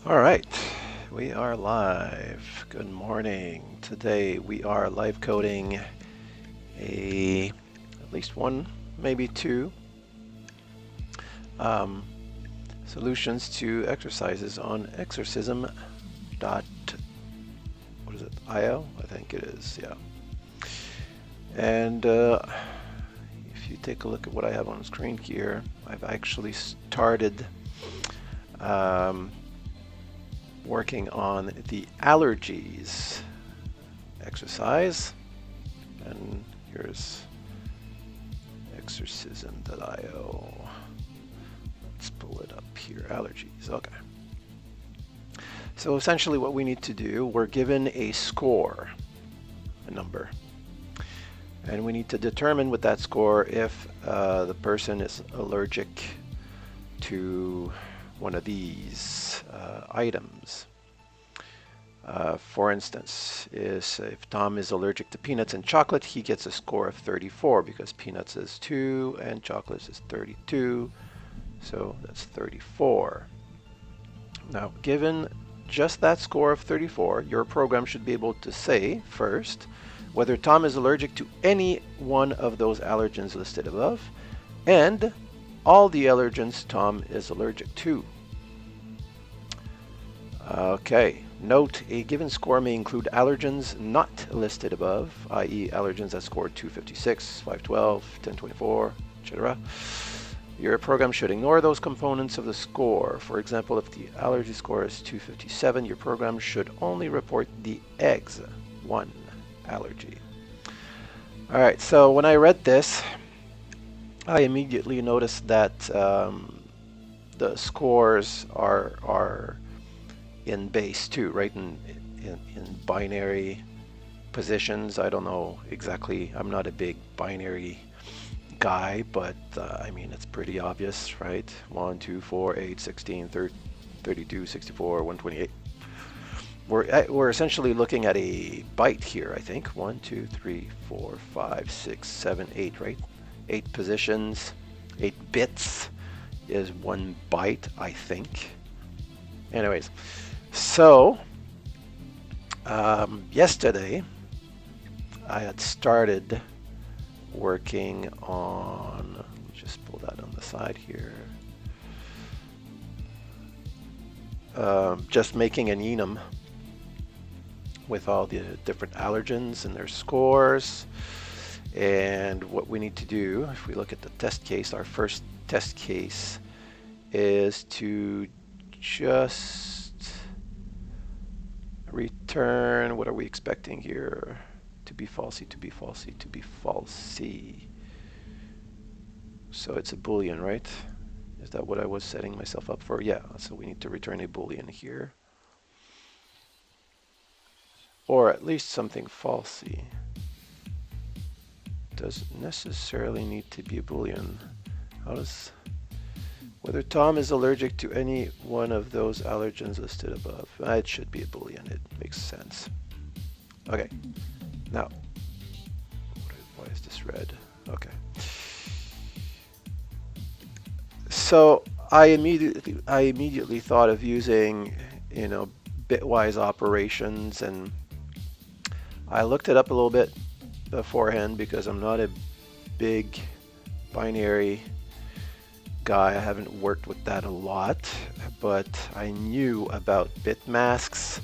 All right, we are live. Good morning. Today we are live coding at least one, maybe two um, solutions to exercises on exorcism dot what is it, IO? I think it is, yeah. And if you take a look at what I have on the screen here, I've actually started working on the allergies exercise, and here's exorcism.io. Let's pull it up here. Allergies. Okay. So essentially what we need to do, we're given a score, a number, and we need to determine with that score if the person is allergic to one of these items. For instance, if Tom is allergic to peanuts and chocolate, he gets a score of 34 because peanuts is 2 and chocolate is 32, so that's 34. Now, given just that score of 34, your program should be able to say first whether Tom is allergic to any one of those allergens listed above and all the allergens Tom is allergic to. Okay, note a given score may include allergens not listed above, i.e. allergens that scored 256, 512, 1024, etc. Your program should ignore those components of the score. For example, if the allergy score is 257, your program should only report the eggs 1 allergy. All right, so when I read this, I immediately noticed that the scores are in base 2, right? In binary positions. I don't know exactly. I'm not a big binary guy, but I mean, it's pretty obvious, right? 1, 2, 4, 8, 16, 32, 64, 128. We're essentially looking at a byte here, I think. 1, 2, 3, 4, 5, 6, 7, 8, right? 8 positions, 8 bits is 1 byte, I think. Anyways, so yesterday I had started working on, let me just pull that on the side here, just making an enum with all the different allergens and their scores. And what we need to do, if we look at the test case, our first test case is to just return, what are we expecting here? To be falsy, to be falsy, to be falsy. So it's a Boolean, right? Is that what I was setting myself up for? Yeah, so we need to return a Boolean here. Or at least something falsy. Doesn't necessarily need to be a Boolean. Whether Tom is allergic to any one of those allergens listed above. It should be a Boolean, it makes sense. Okay, now, why is this red? Okay. So I immediately thought of using, bitwise operations, and I looked it up a little bit beforehand because I'm not a big binary guy. I haven't worked with that a lot, but I knew about Bitmasks.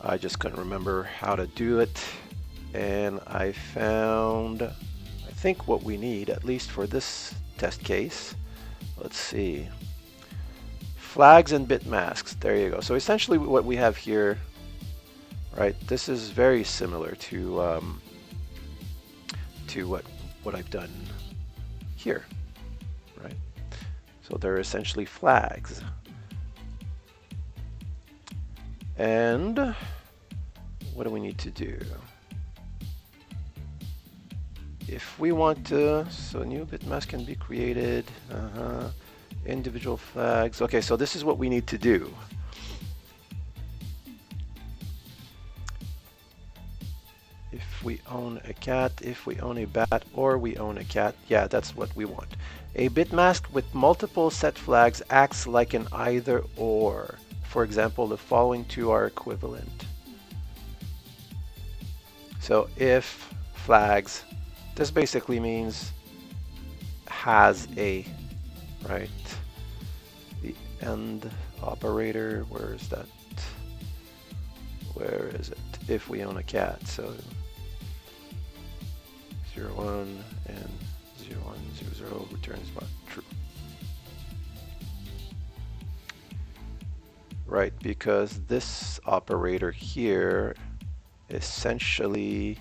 I just couldn't remember how to do it, and I found, I think, what we need, at least for this test case. Let's see. Flags and bitmasks. There you go. So essentially what we have here, right, this is very similar to what I've done here, right? So they're essentially flags. And what do we need to do? If we want to, so new bitmask can be created, individual flags. Okay, so this is what we need to do. If we own a cat, if we own a bat, or we own a cat, yeah, that's what we want. A bitmask with multiple set flags acts like an either or. for example, the following two are equivalent. So if flags, this basically means has a, right? The end operator, where is that? Where is it? If we own a cat, so 0, 1 and 0, 1, 0, 0 returns what? True. Right, because this operator here essentially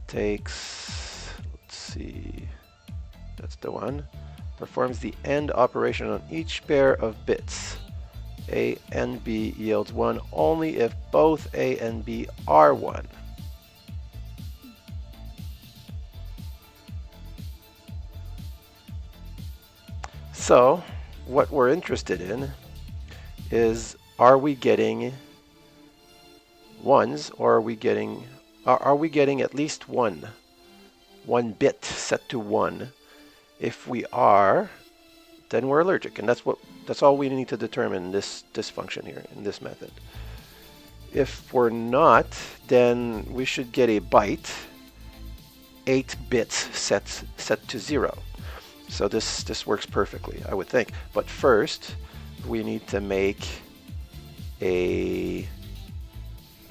takes, let's see, that's the one, performs the AND operation on each pair of bits. A and B yields 1 only if both A and B are 1. So what we're interested in is, are we getting ones, or are we getting at least one bit set to 1? If we are, then we're allergic, and that's all we need to determine in this function here, in this method. If we're not, then we should get a byte, 8 bits set to 0. So this works perfectly, I would think. But first, we need to make a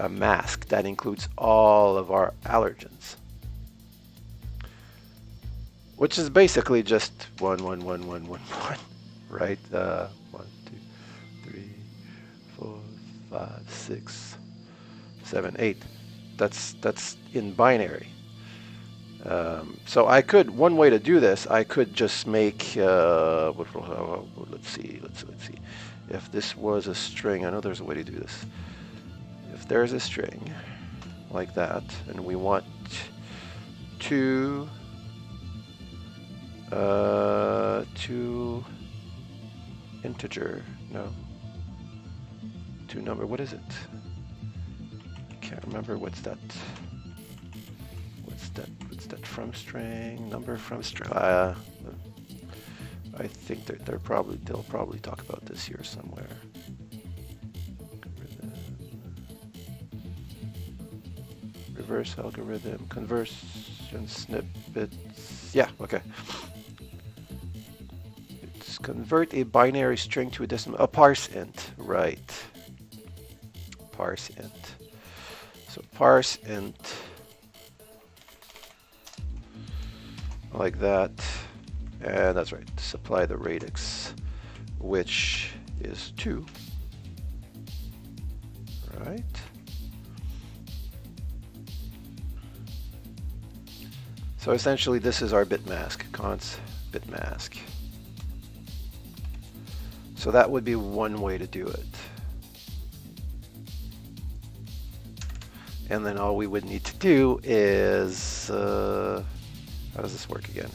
mask that includes all of our allergens, which is basically just 1, 1, 1, 1, 1, 1, right? 1, 2, 3, 4, 5, 6, 7, 8. That's in binary. So I could, one way to do this, I could just make, let's see. If this was a string, I know there's a way to do this. If there's a string like that, and we want two integer, no, two number, what is it? I can't remember, what's that from string, number from string. I think they'll probably talk about this here somewhere. Reverse algorithm, conversion snippets. Yeah, okay. It's convert a binary string to a decimal. A parse int, right? Parse int. So parse int. Like that, and that's right, supply the radix, which is 2, right? So essentially this is our bitmask, const bitmask. So that would be one way to do it. And then all we would need to do is, how does this work again?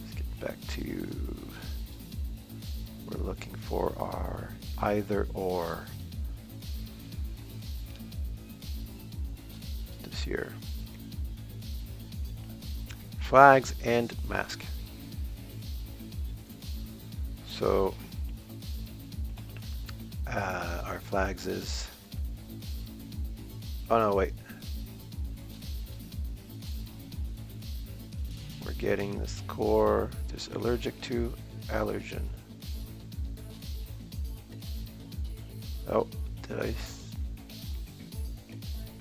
Let's get back to, we're looking for our either or. This here. Flags and mask. So our flags is, oh no, wait. We're getting this core, this allergic to allergen. Oh, did I?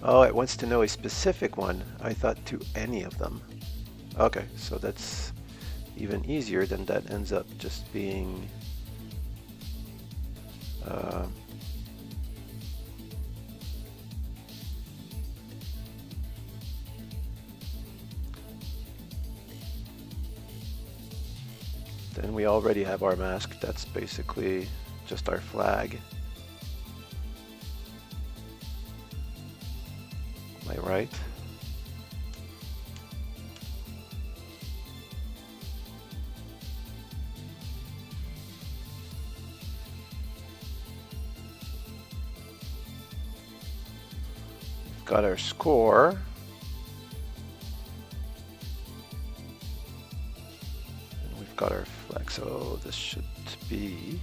Oh, it wants to know a specific one. I thought to any of them. Okay, so that's even easier. Then that ends up just being then we already have our mask. That's basically just our flag. Am I right? We've got our score. And we've got our flag. So this should be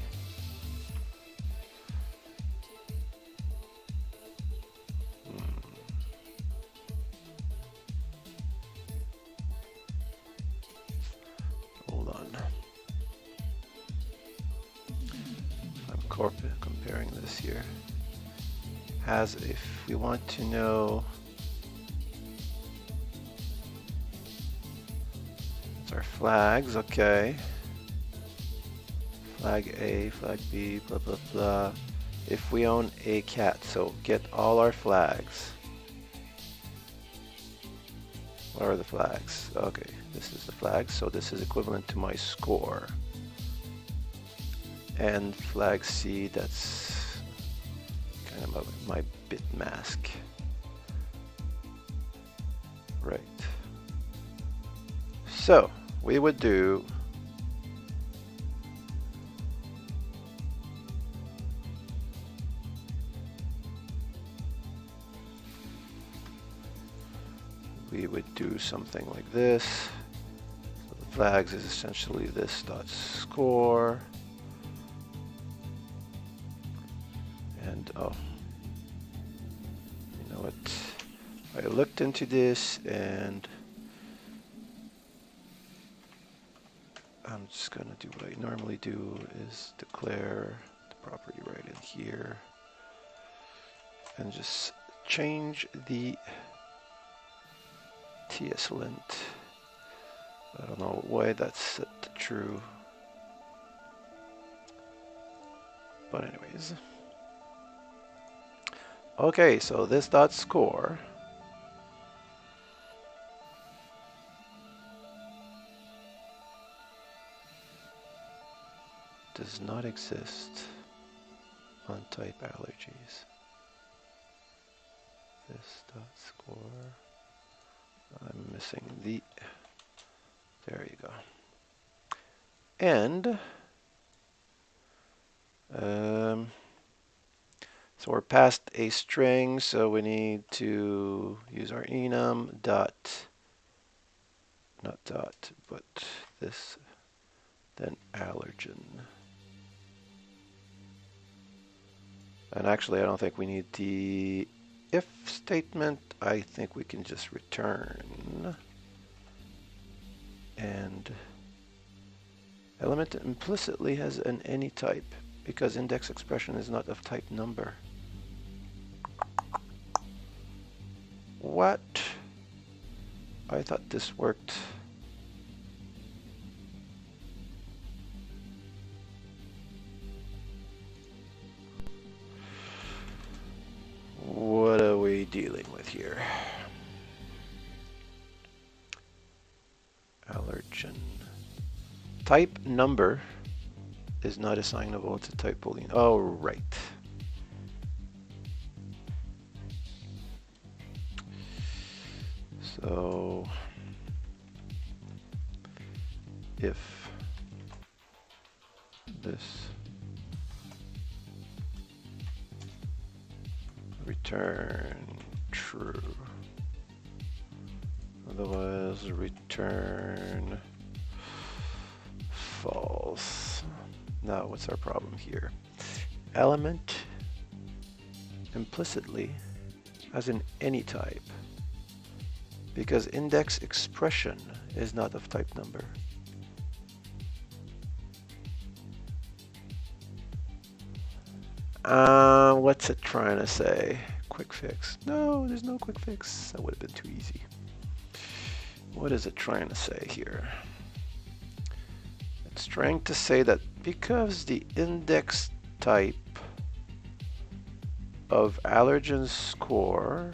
comparing this here. Has, if we want to know, it's our flags, okay. Flag A, flag B, blah, blah, blah. If we own a cat, so get all our flags. What are the flags? Okay, this is the flag, so this is equivalent to my score. And flag C, that's kind of my Bitmask. Right. So we would do something like this. So the flags is essentially this dot score. And oh, you know what? I looked into this and I'm just gonna do what I normally do, is declare the property right in here and just change the TS lint. I don't know why that's set to true, but anyways. Okay, so this dot score does not exist on type allergies. This dot score, I'm missing the, there you go. And so we're past a string, so we need to use our enum dot, not dot, but this, then allergen. And actually, I don't think we need the if statement. I think we can just return. And element implicitly has an any type because index expression is not of type number. What? I thought this worked. What are we dealing with here? Allergen. Type number is not assignable to type boolean. Oh, right. So if this return true, otherwise return false. Now what's our problem here? Element implicitly has an any type because index expression is not of type number. What's it trying to say? Quick fix. No, there's no quick fix. That would have been too easy. What is it trying to say here? It's trying to say that because the index type of allergen score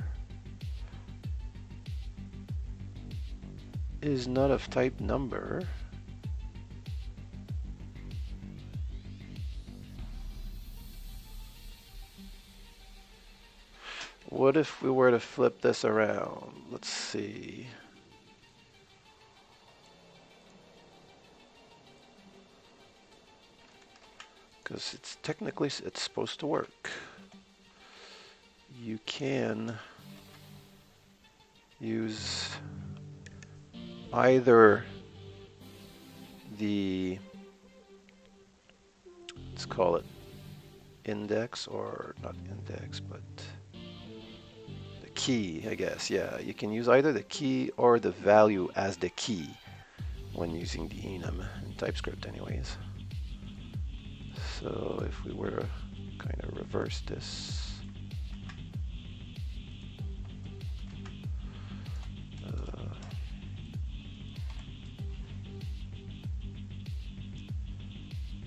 is not of type number, what if we were to flip this around? Let's see. Because it's technically, it's supposed to work. You can use either the, let's call it index, or not index, but the key, I guess. Yeah, you can use either the key or the value as the key when using the enum in TypeScript anyways. So if we were to kind of reverse this,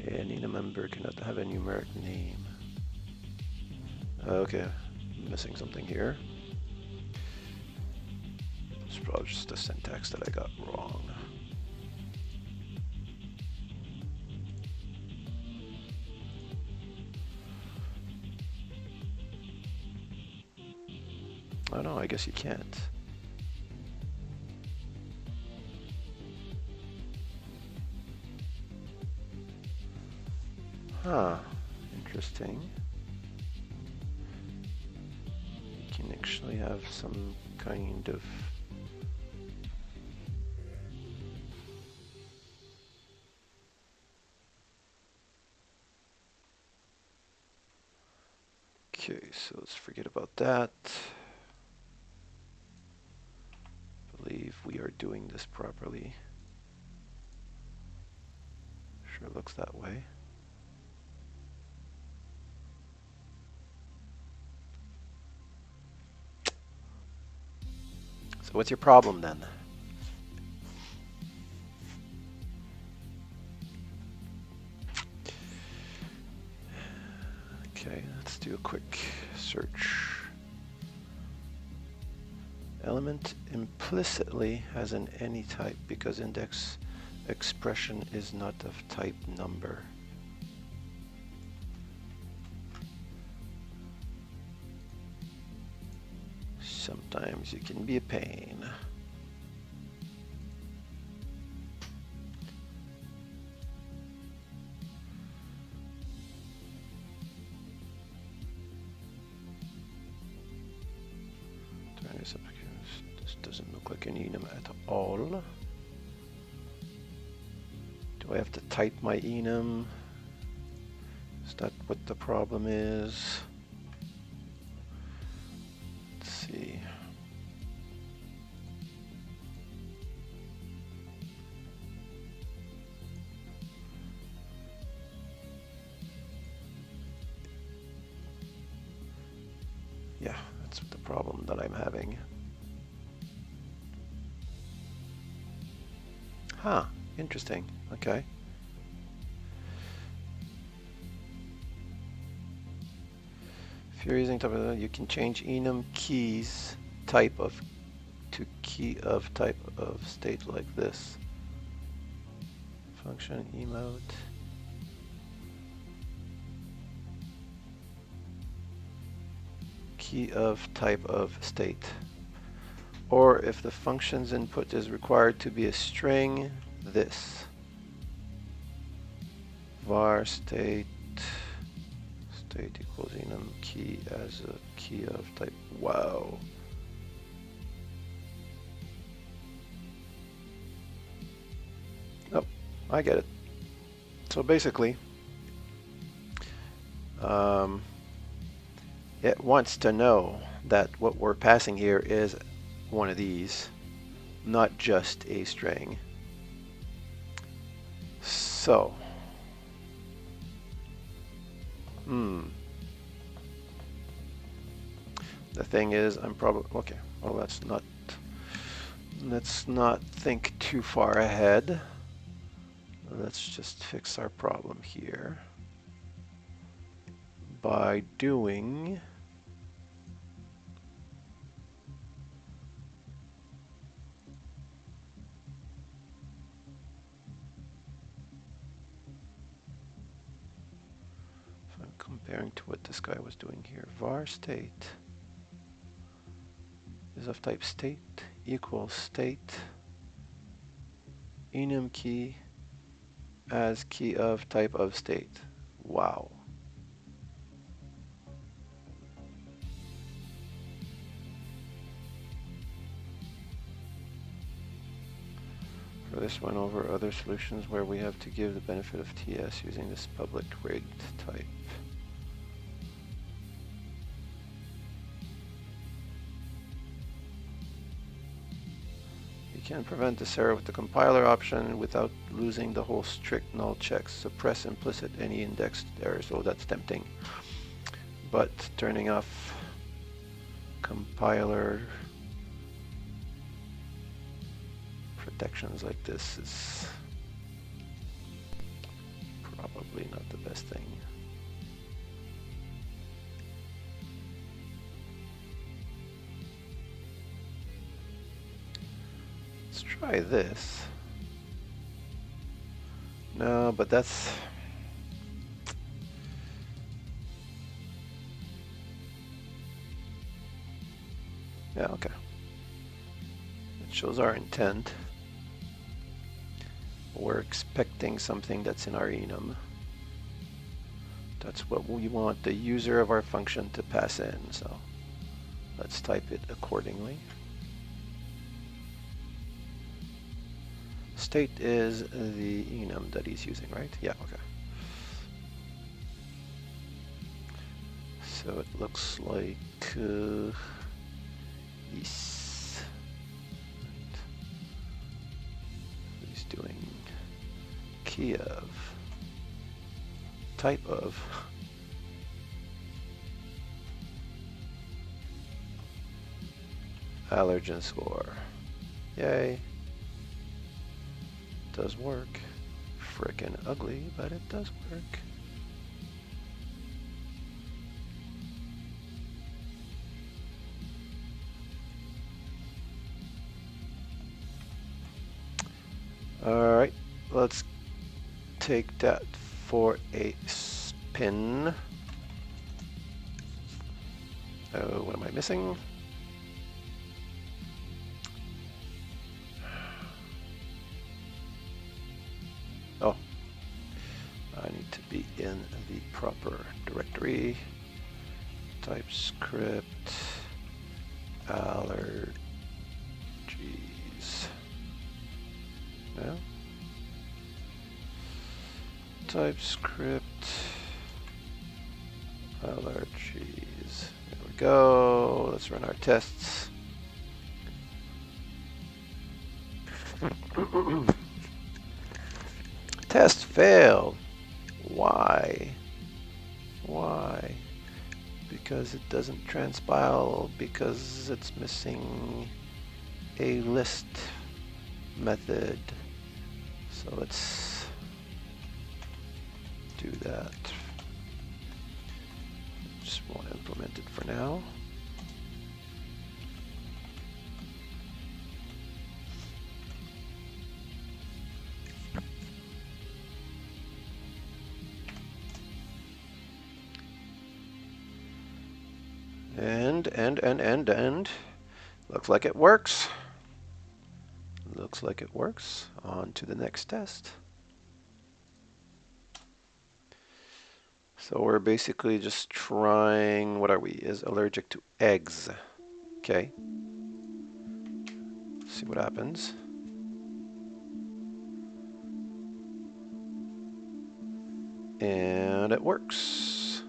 any member cannot have a numeric name. Okay, missing something here. It's probably just the syntax that I got wrong. Oh no, I guess you can't. Huh, interesting. You can actually have some kind of okay, so let's forget about that. I believe we are doing this properly. Sure looks that way. So what's your problem then? Okay, let's do a quick search. Element implicitly has an any type because index expression is not of type number. Sometimes you can be a pain. This doesn't look like an enum at all. Do I have to type my enum? Is that what the problem is? Let's see. Yeah, that's the problem that I'm having. Huh, interesting. Okay. If you're using type of, you can change enum keys type of to key of type of state like this. Function emote. Key of type of state. Or if the function's input is required to be a string, this. Var state equals enum key as a key of type. Wow. Oh, I get it. So basically, it wants to know that what we're passing here is one of these, not just a string. So, the thing is, I'm probably, okay, well, let's not think too far ahead. Let's just fix our problem here by doing comparing to what this guy was doing here. Var state is of type state equals state enum key as key of type of state. Wow. For this one over other solutions where we have to give the benefit of TS using this public rigged type. We can prevent this error with the compiler option without losing the whole strict null checks. Suppress implicit any indexed errors. So that's tempting. But turning off compiler protections like this is probably not the best thing. Let's try this. No, but that's... yeah, okay. It shows our intent. We're expecting something that's in our enum. That's what we want the user of our function to pass in, so let's type it accordingly. State is the enum that he's using, right? Yeah, okay. So it looks like yes. Right. He's doing key of, type of, allergen score. Yay. Does work. Frickin' ugly, but it does work. Alright, let's take that for a spin. Oh, what am I missing? Oh, I need to be in the proper directory. TypeScript allergies. No? TypeScript allergies. There we go. Let's run our tests. Test failed. Why? Why? Because it doesn't transpile, because it's missing a list method. So let's do that. Just won't implement it for now. And looks like it works. Looks like it works. On to the next test. So we're basically just trying, what are we? Is allergic to eggs. Okay. See what happens. And it works.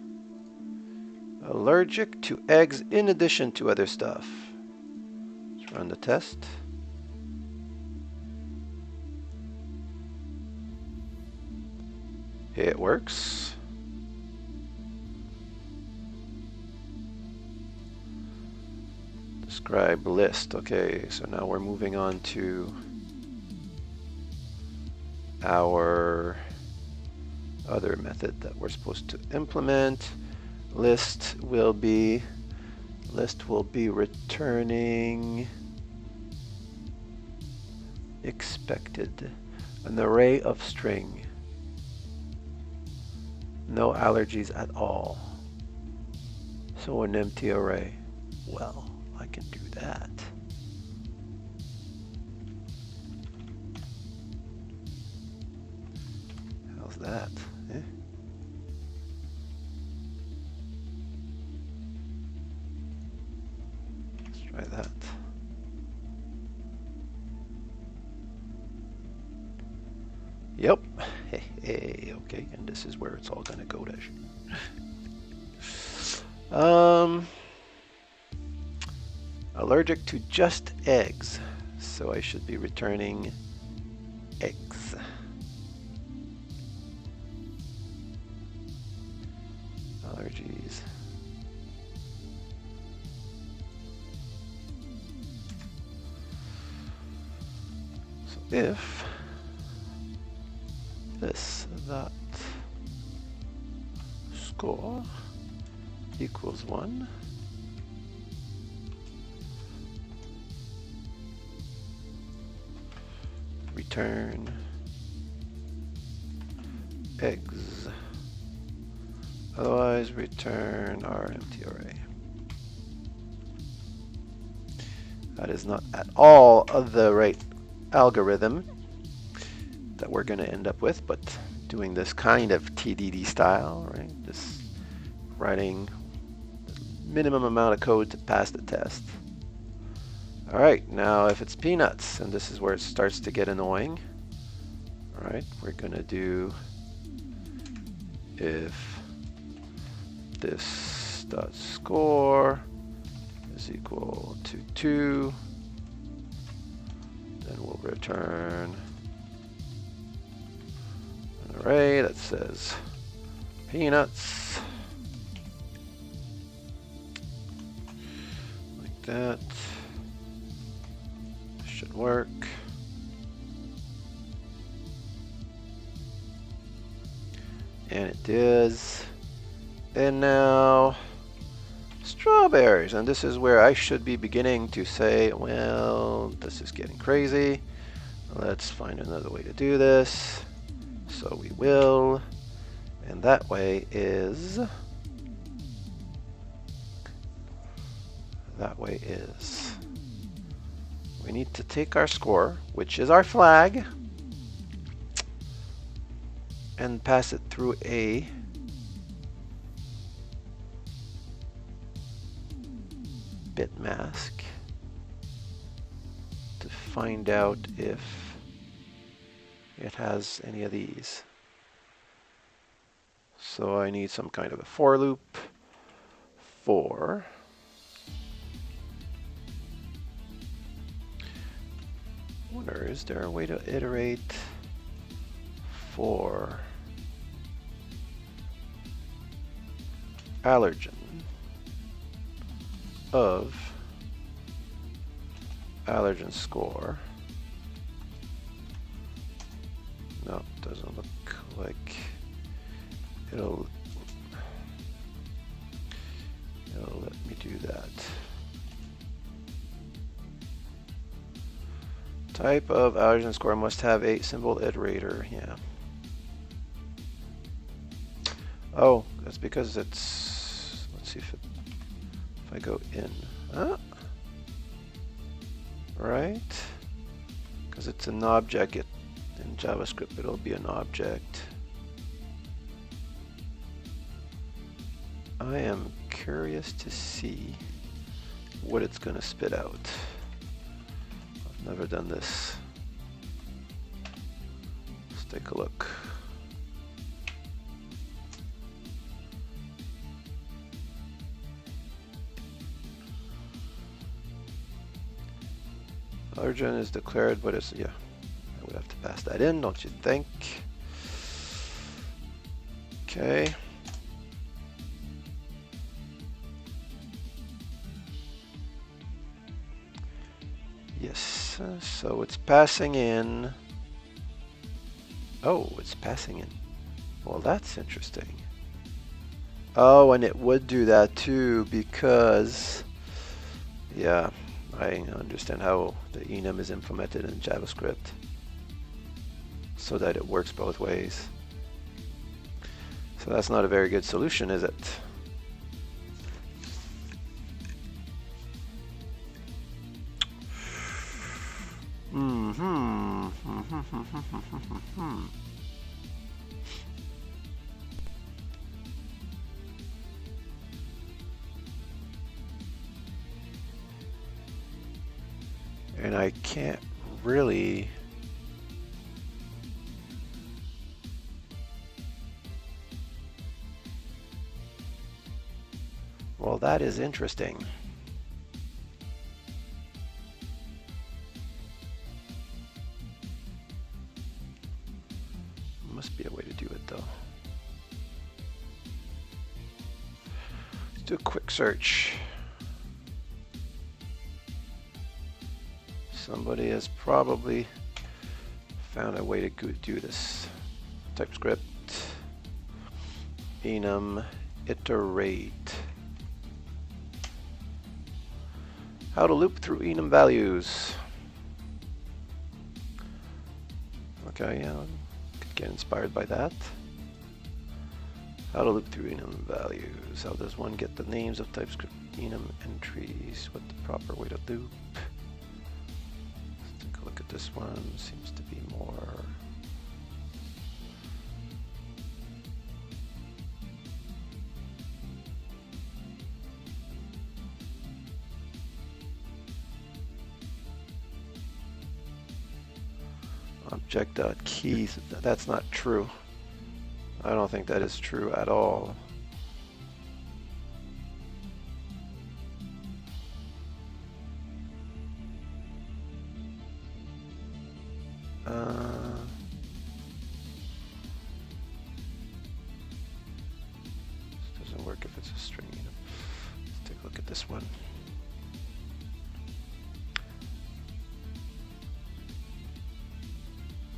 Allergic to eggs in addition to other stuff. Let's run the test. It works. Describe list. Okay, so now we're moving on to our other method that we're supposed to implement. List will be returning expected, an array of string. No allergies at all. So an empty array. Well, I can do that. How's that? Eh? Let's try that. Yep. Hey, okay, and this is where it's all gonna go to. Allergic to just eggs. So I should be returning eggs. Allergies. So if that score equals 1, return eggs. Otherwise, return our empty array. That is not at all the right algorithm that we're going to end up with, but doing this kind of TDD style, right? Just writing minimum amount of code to pass the test. All right, now if it's peanuts, and this is where it starts to get annoying, all right, we're going to do if this dot score is equal to 2, then we'll return an array that says peanuts, like that. Should work. And it is. And now strawberries, and this is where I should be beginning to say, well, this is getting crazy. Let's find another way to do this. So we will, and that way is, we need to take our score, which is our flag, and pass it through a Bitmask to find out if it has any of these. So I need some kind of a for loop for I wonder, is there a way to iterate for allergen of allergen score? No, doesn't look like it'll let me do that. Type of allergen score must have a symbol iterator. Yeah. Oh, that's because it's, let's see if I go in. Right? Because it's an object. In JavaScript, it'll be an object. I am curious to see what it's going to spit out. I've never done this. Let's take a look. Allergen is declared, but it's, yeah, I would have to pass that in, don't you think? Okay. Yes, so it's passing in. Oh, it's passing in. Well, that's interesting. Oh, and it would do that too because, yeah, I understand how the enum is implemented in JavaScript so that it works both ways. So that's not a very good solution, is it? And I can't really well, that is interesting. must be a way to do it though. Let's do a quick search. Somebody has probably found a way to do this. TypeScript, enum, iterate. How to loop through enum values. Okay, yeah, could get inspired by that. How to loop through enum values. How does one get the names of TypeScript enum entries? What the proper way to loop? Let's take a look at this one. Seems to be more. Object.keys, that's not true. I don't think that is true at all. This doesn't work if it's a string. Let's take a look at this one.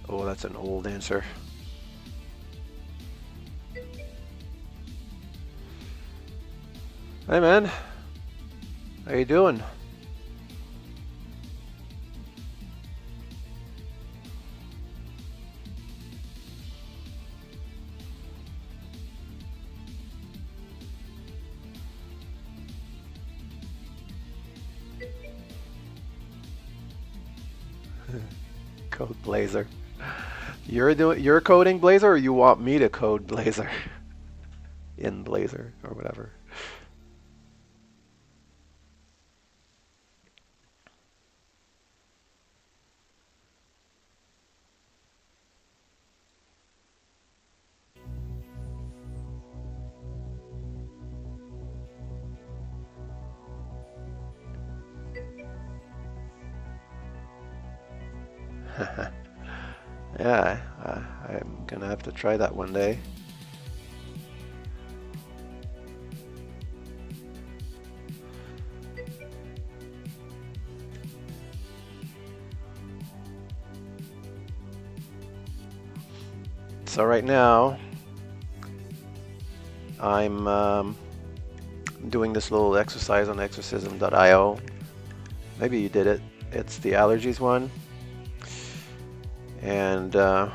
Oh, that's an old answer. Hey man, how you doing? Code Blazor. You're coding Blazor, or you want me to code Blazor? In Blazor or whatever. Yeah, I'm gonna have to try that one day. So right now, I'm doing this little exercise on exorcism.io. Maybe you did it. It's the allergies one. And I'm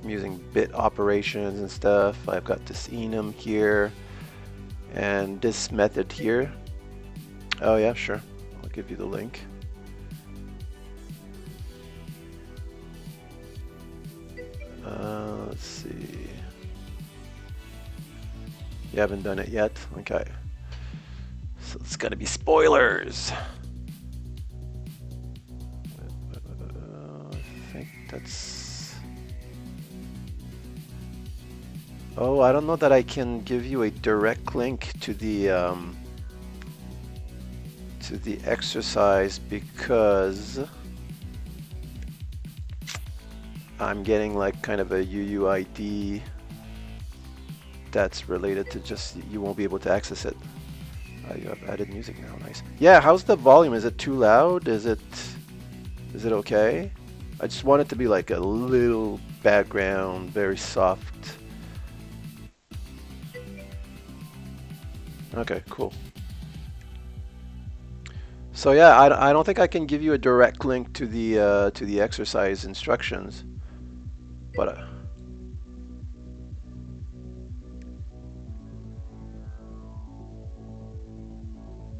using bit operations and stuff. I've got this enum here and this method here. Oh yeah, sure. I'll give you the link. Let's see. You haven't done it yet? Okay. So it's gotta be spoilers. I think that's... Oh, I don't know that I can give you a direct link to the exercise because I'm getting like kind of a UUID that's related to just, you won't be able to access it. You have added music now, nice. Yeah, how's the volume? Is it too loud? Is it okay? I just want it to be like a little background, very soft. Okay, cool. So yeah, I don't think I can give you a direct link to the exercise instructions, but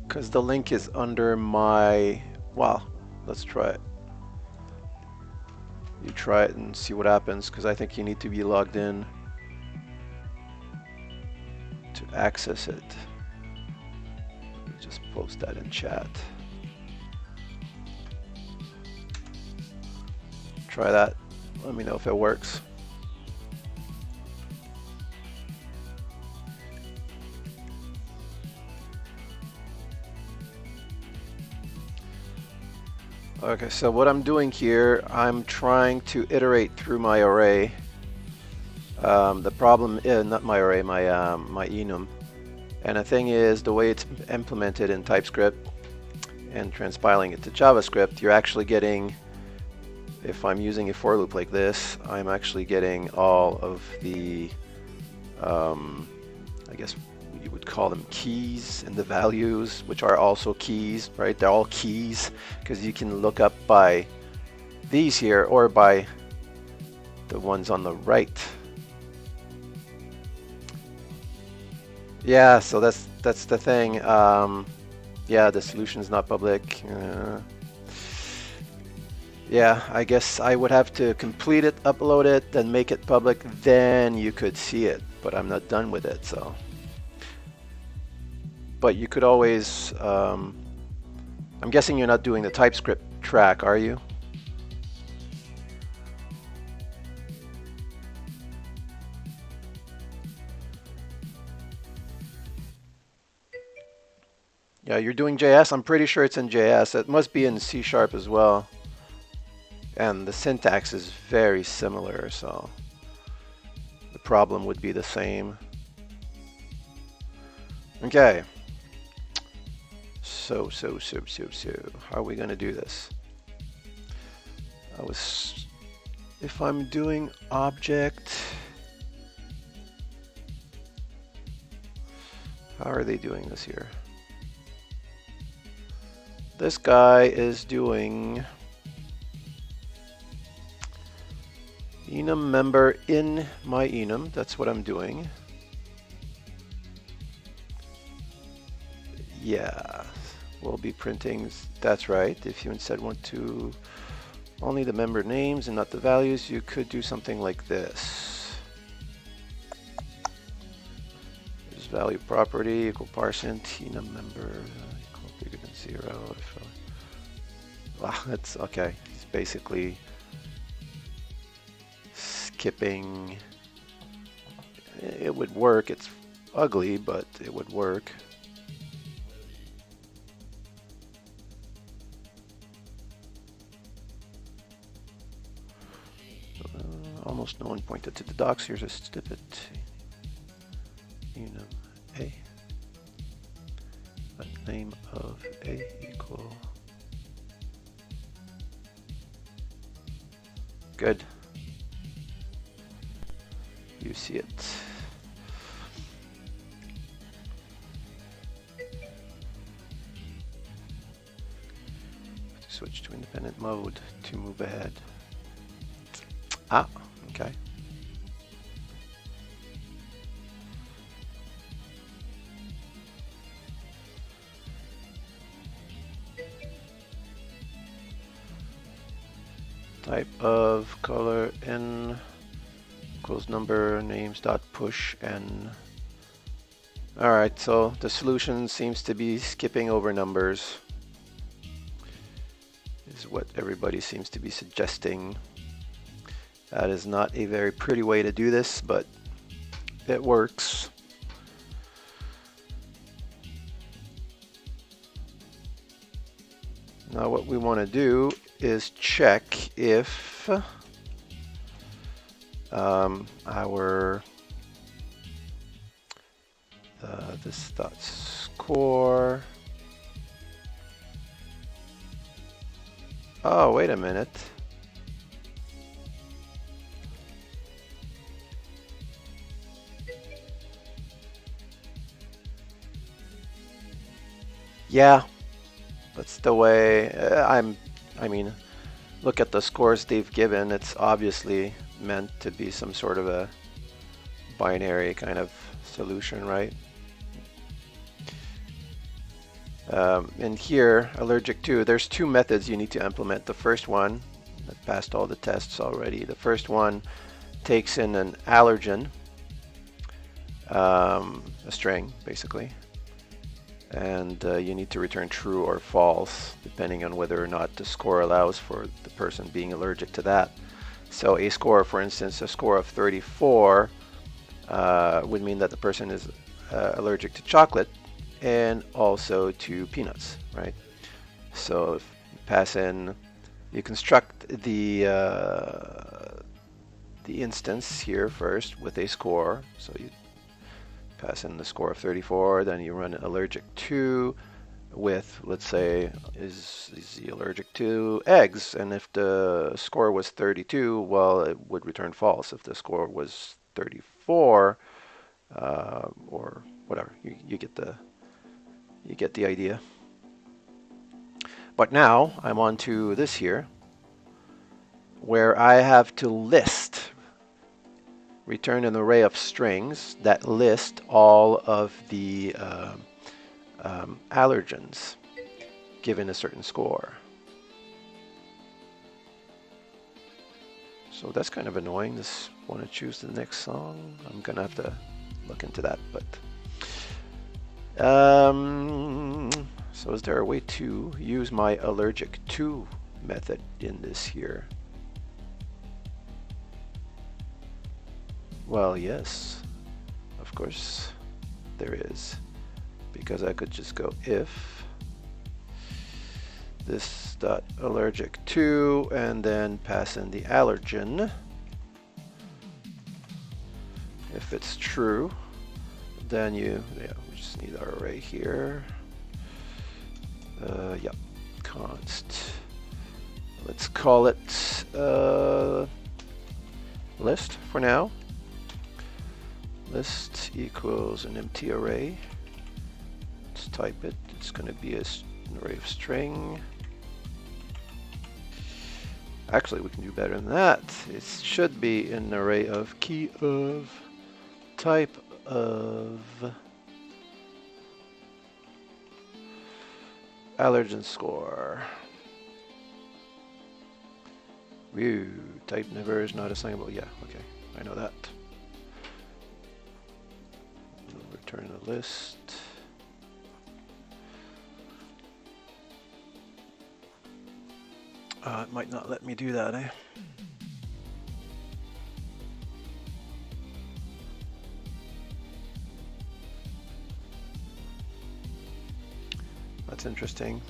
because the link is under my, well, let's try it. You try it and see what happens, because I think you need to be logged in to access it. Let me just post that in chat. Try that. Let me know if it works. Okay, so what I'm doing here, I'm trying to iterate through my array. The problem is not my array, my enum. And the thing is, the way it's implemented in TypeScript and transpiling it to JavaScript, you're actually getting, if I'm using a for loop like this, I'm actually getting all of the, I guess you would call them keys and the values, which are also keys, right? They're all keys because you can look up by these here or by the ones on the right. Yeah, so that's the thing. Yeah, the solution is not public. Yeah, I guess I would have to complete it, upload it, then make it public, then you could see it. But I'm not done with it, so. But you could always, I'm guessing you're not doing the TypeScript track, are you? Yeah, you're doing JS. I'm pretty sure it's in JS. It must be in C# as well. And the syntax is very similar, so the problem would be the same. Okay. So, how are we going to do this? If I'm doing object, how are they doing this here? This guy is doing enum member in my enum. That's what I'm doing. Yeah, we'll be printing. That's right. If you instead want to only the member names and not the values, you could do something like this. There's value property equal %, enum member equal bigger than 0. Wow, that's okay. It's basically skipping. It would work. It's ugly, but it would work. Almost no one pointed to the docs. Here's a snippet. Enum A. Let name of A equal. Good. You see it. Switch to independent mode to move ahead. Ah, okay. Type of color n equals number names dot push n. All right, so the solution seems to be skipping over numbers. Is what everybody seems to be suggesting. That is not a very pretty way to do this, but it works. Now what we want to do is check if our this dot score. Oh, wait a minute. Yeah, that's the way. I mean, look at the scores they've given. It's obviously meant to be some sort of a binary kind of solution, right? And here, allergic to, there's two methods you need to implement. The first one, that passed all the tests already. The first one takes in an allergen, a string, basically. And you need to return true or false, depending on whether or not the score allows for the person being allergic to that. So a score, for instance, a score of 34 would mean that the person is allergic to chocolate and also to peanuts, right? So if you pass in, you construct the the instance here first with a score. So you pass in the score of 34, then you run allergic to with, let's say, is he allergic to eggs? And if the score was 32, well, it would return false. If the score was 34, or whatever, you get the idea. But now I'm on to this here, where I have to return an array of strings that list all of the allergens given a certain score. So that's kind of annoying. Just want to choose the next song. I'm gonna have to look into that. But so is there a way to use my allergic to method in this here? Well, yes, of course there is, because I could just go if this dot allergic to and then pass in the allergen. If it's true, then we just need our array here. Yep, const. Let's call it list for now. List equals an empty array. Let's type it. It's going to be an array of string. Actually, we can do better than that. It should be an array of key of type of allergen score. Whew, type never is not assignable. Yeah, okay, I know that. We'll return a list. It might not let me do that, eh? That's interesting.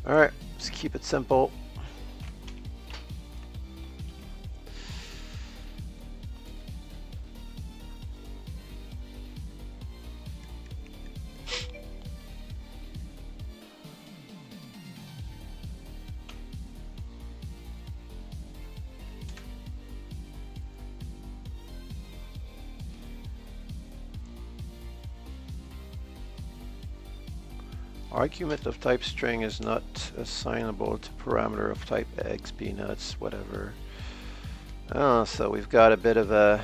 All right, let's keep it simple. Argument of type string is not assignable to parameter of type eggs, peanuts, whatever. Oh, so we've got a bit of a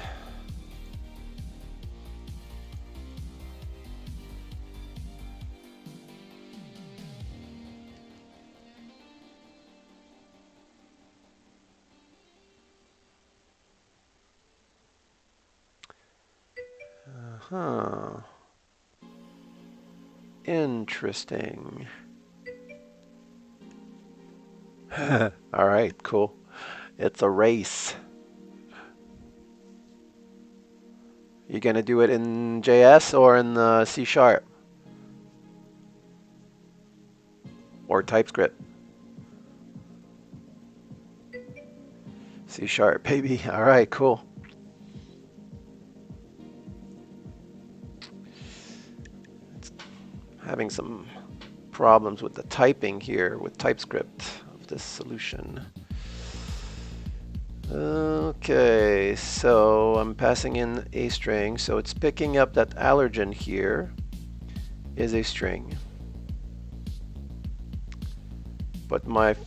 interesting. All right, cool. It's a race. You gonna do it in JS or in C# or TypeScript? C#, baby. All right, cool. Having some problems with the typing here with TypeScript of this solution. Okay, so I'm passing in a string, so it's picking up that allergen here is a string. But my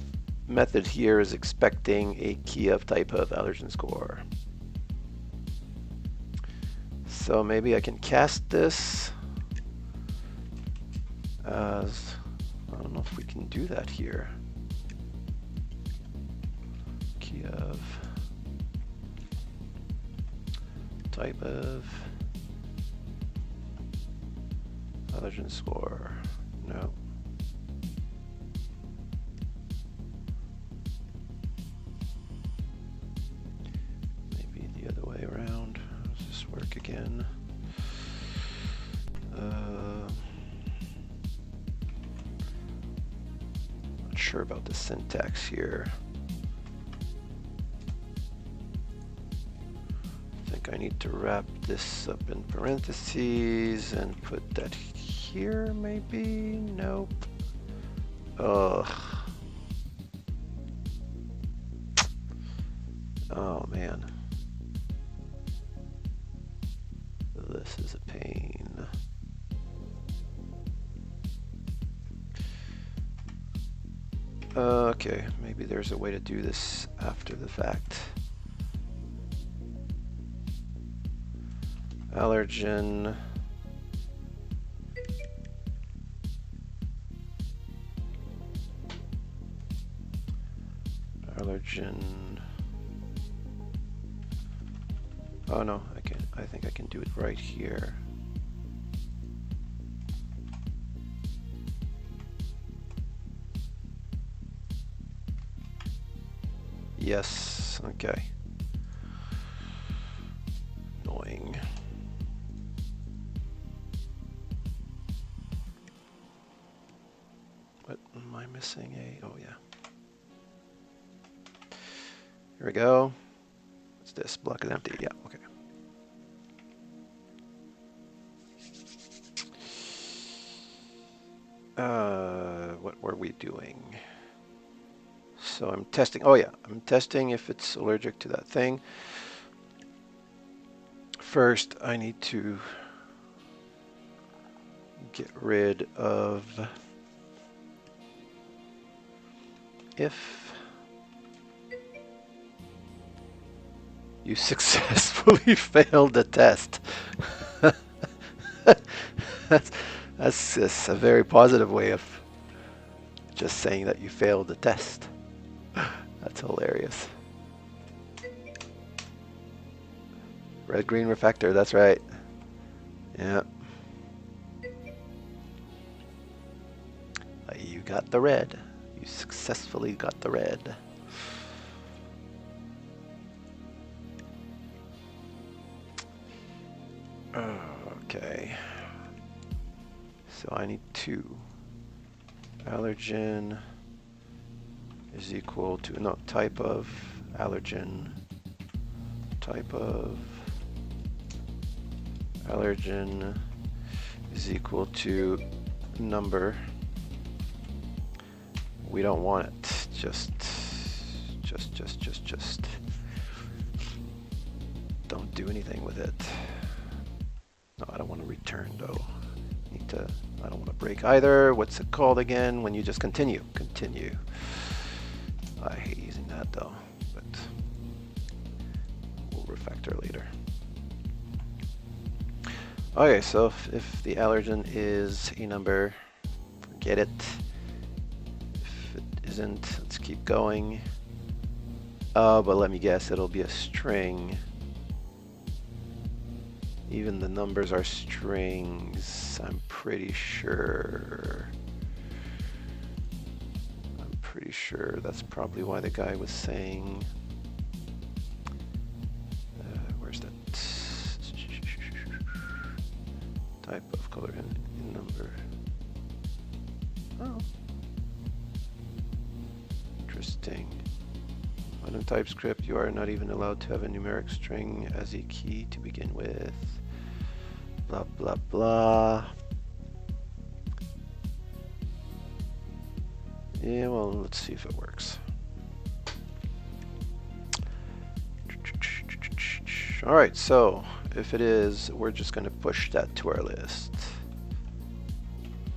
method here is expecting a key of type of allergen score. So maybe I can cast this as, I don't know if we can do that here. Key of type of allergen score. No. Maybe the other way around. Does this work again? Not sure about the syntax here. think I need to wrap this up in parentheses and put that here, maybe? Nope. Ugh. Oh, man. This is a pain. Okay, maybe there's a way to do this after the fact. Allergen. Allergen. Oh no, I think I can do it right here. Yes, okay. Annoying. What am I missing? Oh yeah. Here we go. What's this? Block is empty. Yeah, okay. What were we doing? So I'm testing. Oh yeah, I'm testing if it's allergic to that thing. First, I need to get rid of if you successfully failed the test. That's just a very positive way of just saying that you failed the test. That's hilarious. Red-green refactor, that's right. Yeah. You got the red. You successfully got the red. Okay. So I need 2. Allergen is equal to, no, type of allergen. Type of allergen is equal to number. We don't want it. Just don't do anything with it. No, I don't want to return though. I don't want to break either. What's it called again when you just continue? Continue. I hate using that though, but we'll refactor later. Okay, so if the allergen is a number, forget it. If it isn't, let's keep going. But let me guess, it'll be a string. Even the numbers are strings, I'm pretty sure. That's probably why the guy was saying, where's that? Type of color in number. Oh. Interesting. On TypeScript, you are not even allowed to have a numeric string as a key to begin with. Blah, blah, blah. Yeah, well, let's see if it works. All right, so if it is, we're just going to push that to our list.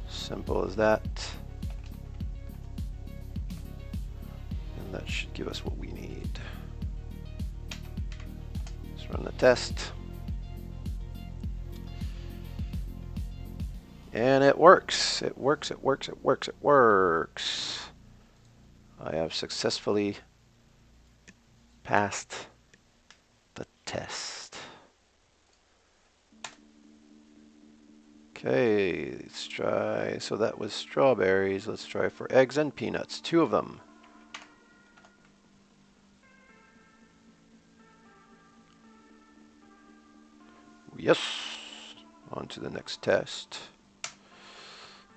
Simple as that. And that should give us what we need. Let's run the test. And it works. It works. I have successfully passed the test. Okay, let's try. So that was strawberries. Let's try for eggs and peanuts. 2 of them. Yes. On to the next test.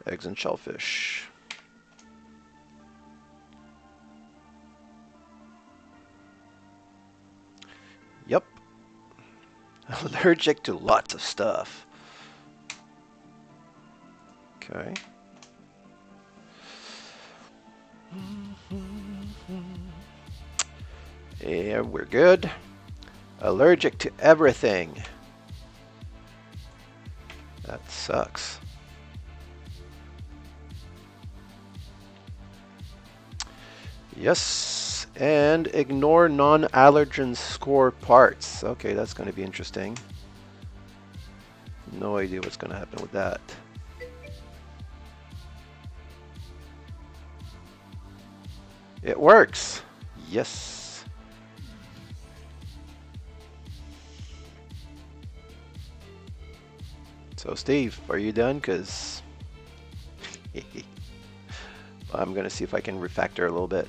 Eggs and shellfish. Yep. Allergic to lots of stuff. Okay. Yeah, we're good. Allergic to everything. That sucks. Yes, and ignore non-allergen score parts. Okay, that's going to be interesting. No idea what's going to happen with that. It works. Yes. So Steve, are you done? Because I'm going to see if I can refactor a little bit.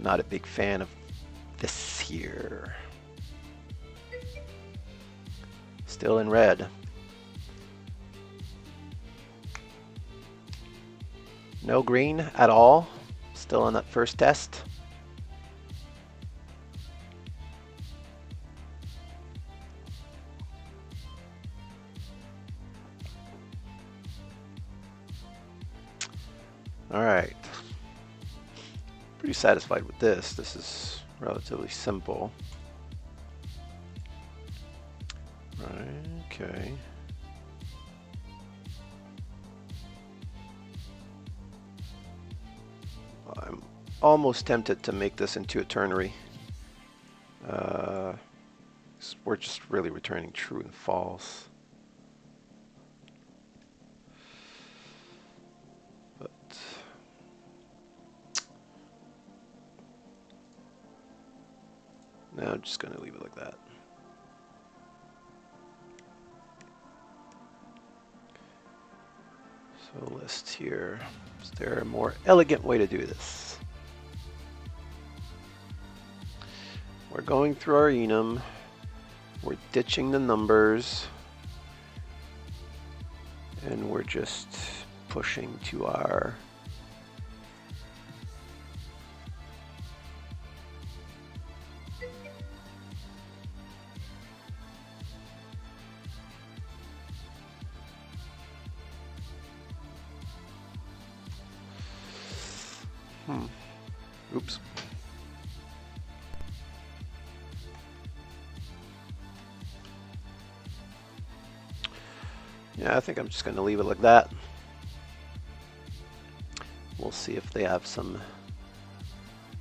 Not a big fan of this here. Still in red. No green at all. Still on that first test. All right. Pretty satisfied with this. This is relatively simple. Okay. I'm almost tempted to make this into a ternary. We're just really returning true and false. But now I'm just going to leave it like that. So list here. Is there a more elegant way to do this? We're going through our enum. We're ditching the numbers. And we're just pushing to our oops. Yeah, I think I'm just going to leave it like that. We'll see if they have some.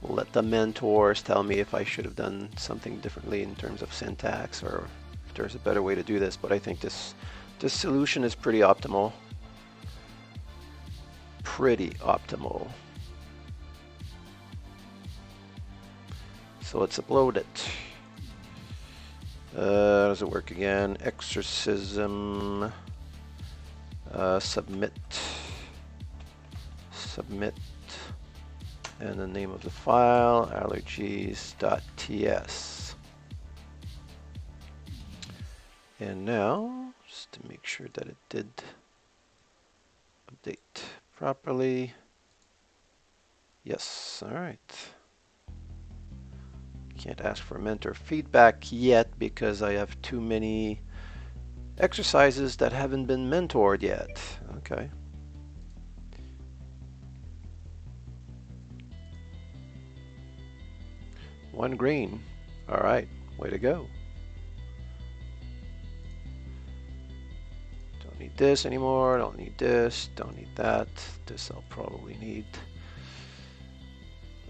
We'll let the mentors tell me if I should have done something differently in terms of syntax or if there's a better way to do this. But I think this solution is pretty optimal. Pretty optimal. So let's upload it. How does it work again? Exorcism. Submit. Submit. And the name of the file, allergies.ts. And now, just to make sure that it did update properly. Yes, all right. Can't ask for mentor feedback yet because I have too many exercises that haven't been mentored yet. Okay. One green. All right, way to go. Don't need this anymore, don't need this, don't need that. This I'll probably need.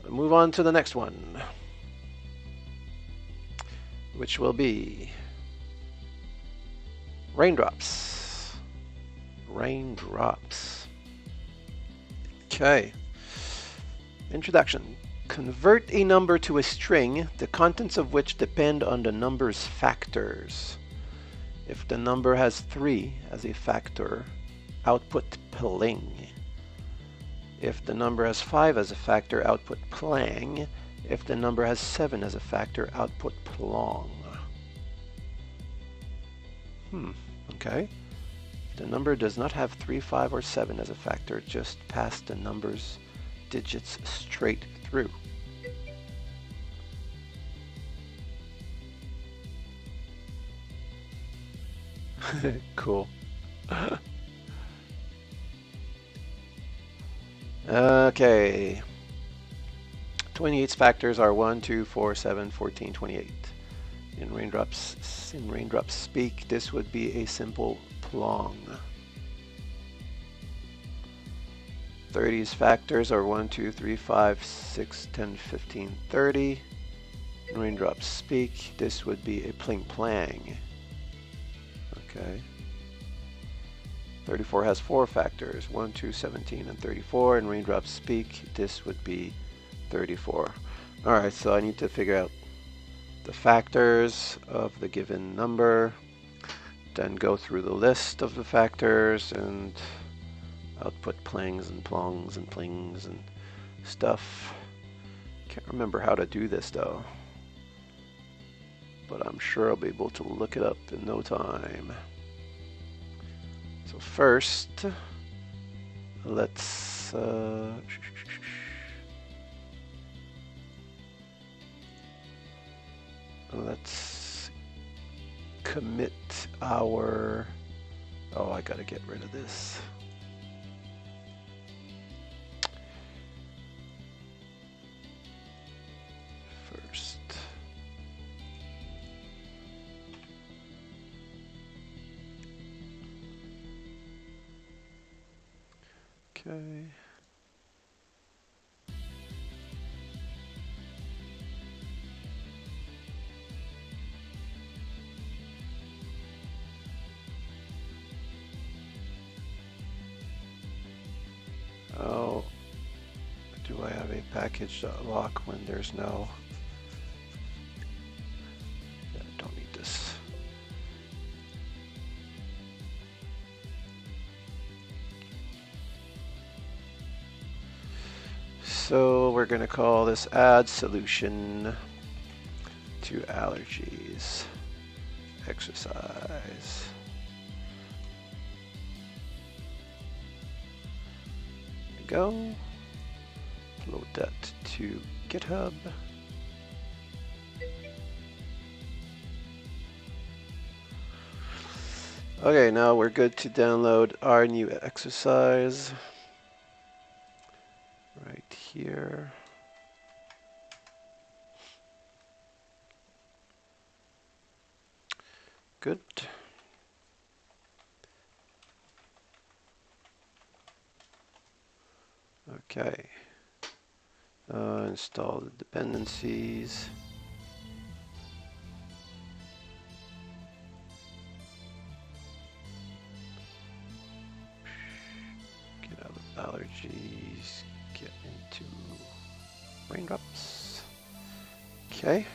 I'll move on to the next one, which will be raindrops. Raindrops. Okay. Introduction. Convert a number to a string, the contents of which depend on the number's factors. If the number has 3 as a factor, output pling. If the number has 5 as a factor, output plang. If the number has 7 as a factor, output plong. Okay. If the number does not have 3, 5, or 7 as a factor, just pass the numbers digits straight through. Cool. Okay. 28's factors are 1, 2, 4, 7, 14, 28. In raindrops speak, this would be a simple plong. 30's factors are 1, 2, 3, 5, 6, 10, 15, 30. In raindrops speak, this would be a pling plang. Okay. 34 has 4 factors, 1, 2, 17, and 34. In raindrops speak, this would be 34. Alright, so I need to figure out the factors of the given number, then go through the list of the factors and output plangs and plongs and plings and stuff. Can't remember how to do this though, but I'm sure I'll be able to look it up in no time. So first, let's commit our, oh, I gotta get rid of this. First. Okay. Oh, do I have a package.lock when there's no? Yeah, I don't need this. So we're going to call this add solution to allergies exercise. Go. Load that to GitHub. Okay, now we're good to download our new exercise right here. Good. Okay. Install the dependencies. Get out of allergies. Get into raindrops. Okay.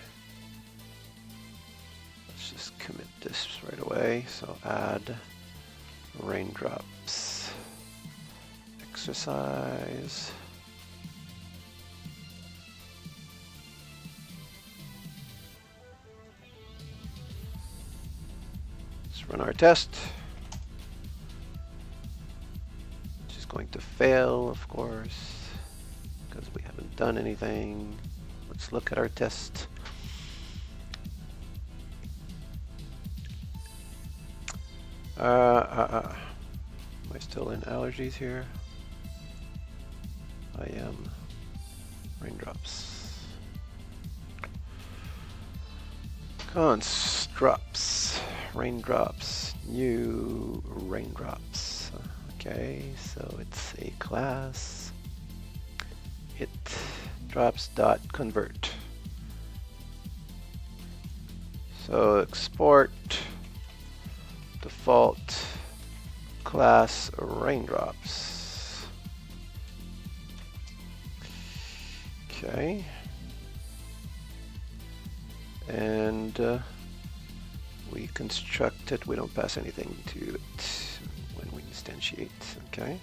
Let's just commit this right away. So add raindrops exercise. Let's run our test. Which is going to fail, of course, because we haven't done anything. Let's look at our test. Am I still in allergies here? I am. Raindrops. Constructs. Raindrops. New raindrops. Okay, so it's a class. It drops.convert. So export default class raindrops. Okay. And we construct it. We don't pass anything to it when we instantiate. Okay.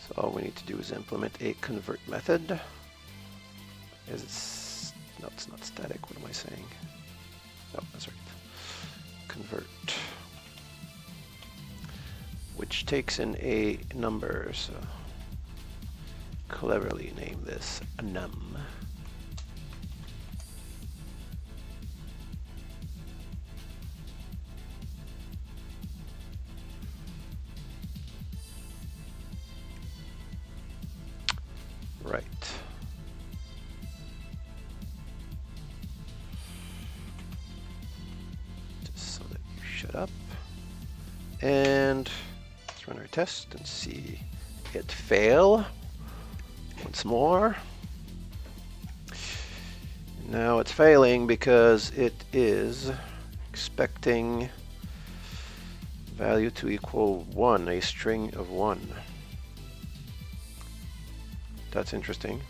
So all we need to do is implement a convert method. No, it's not static. What am I saying? Oh, that's right. Convert, which takes in a number. So cleverly name this num. Right. Just so that you shut up. And let's run our test and see it fail once more. Now it's failing because it is expecting value to equal 1, a string of 1. That's interesting.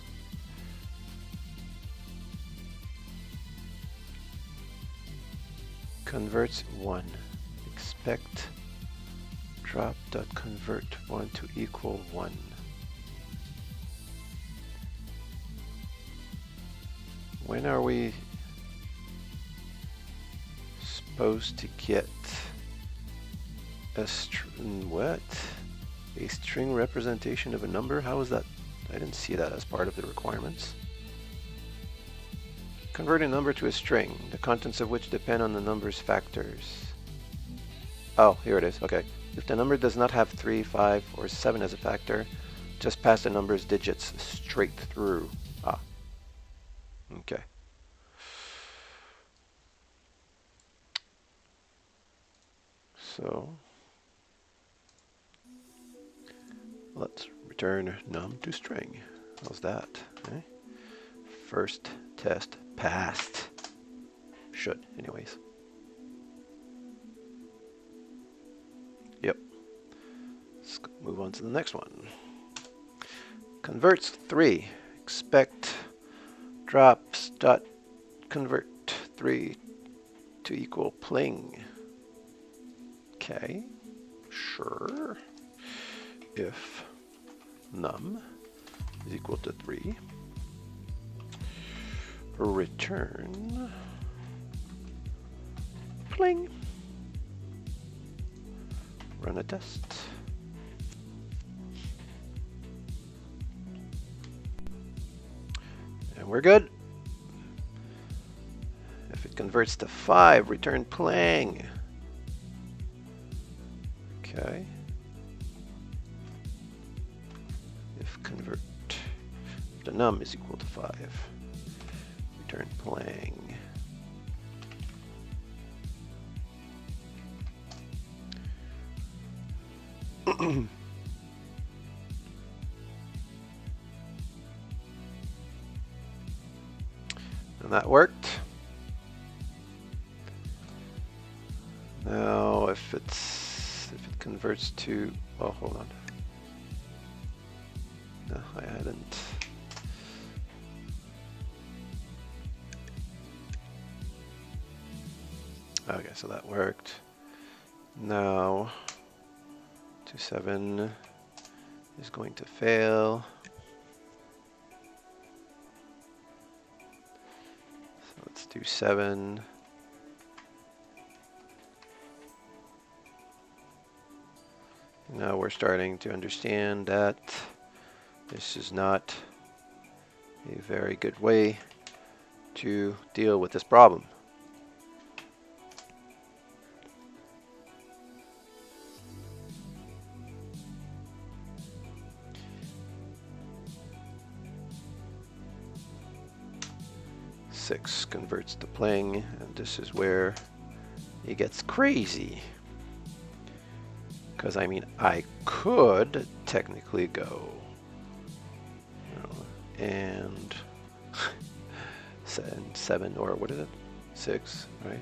Converts 1. Expect drop.convert 1 to equal 1. When are we supposed to get a string? What? A string representation of a number? How is that? I didn't see that as part of the requirements. Convert a number to a string, the contents of which depend on the number's factors. Oh, here it is. Okay. If the number does not have 3, 5, or 7 as a factor, just pass the number's digits straight through. Ah. Okay. So let's return num to string. How's that? Okay. First test passed. Should, anyways. Yep. Let's move on to the next one. Converts 3. Expect drops dot convert 3 to equal pling. Okay, sure. If num is equal to 3, return pling. Run a test. And we're good. If it converts to 5, return pling. Okay. If convert the num is equal to 5, return pling. And that worked. Now if it converts to, oh, hold on. No, I hadn't. Okay, so that worked. Now 27 is going to fail. So let's do 7. Now we're starting to understand that this is not a very good way to deal with this problem. Six converts to pling, and this is where it gets crazy. Because I mean, I could technically go, you know, and 7 or what is it? 6, right?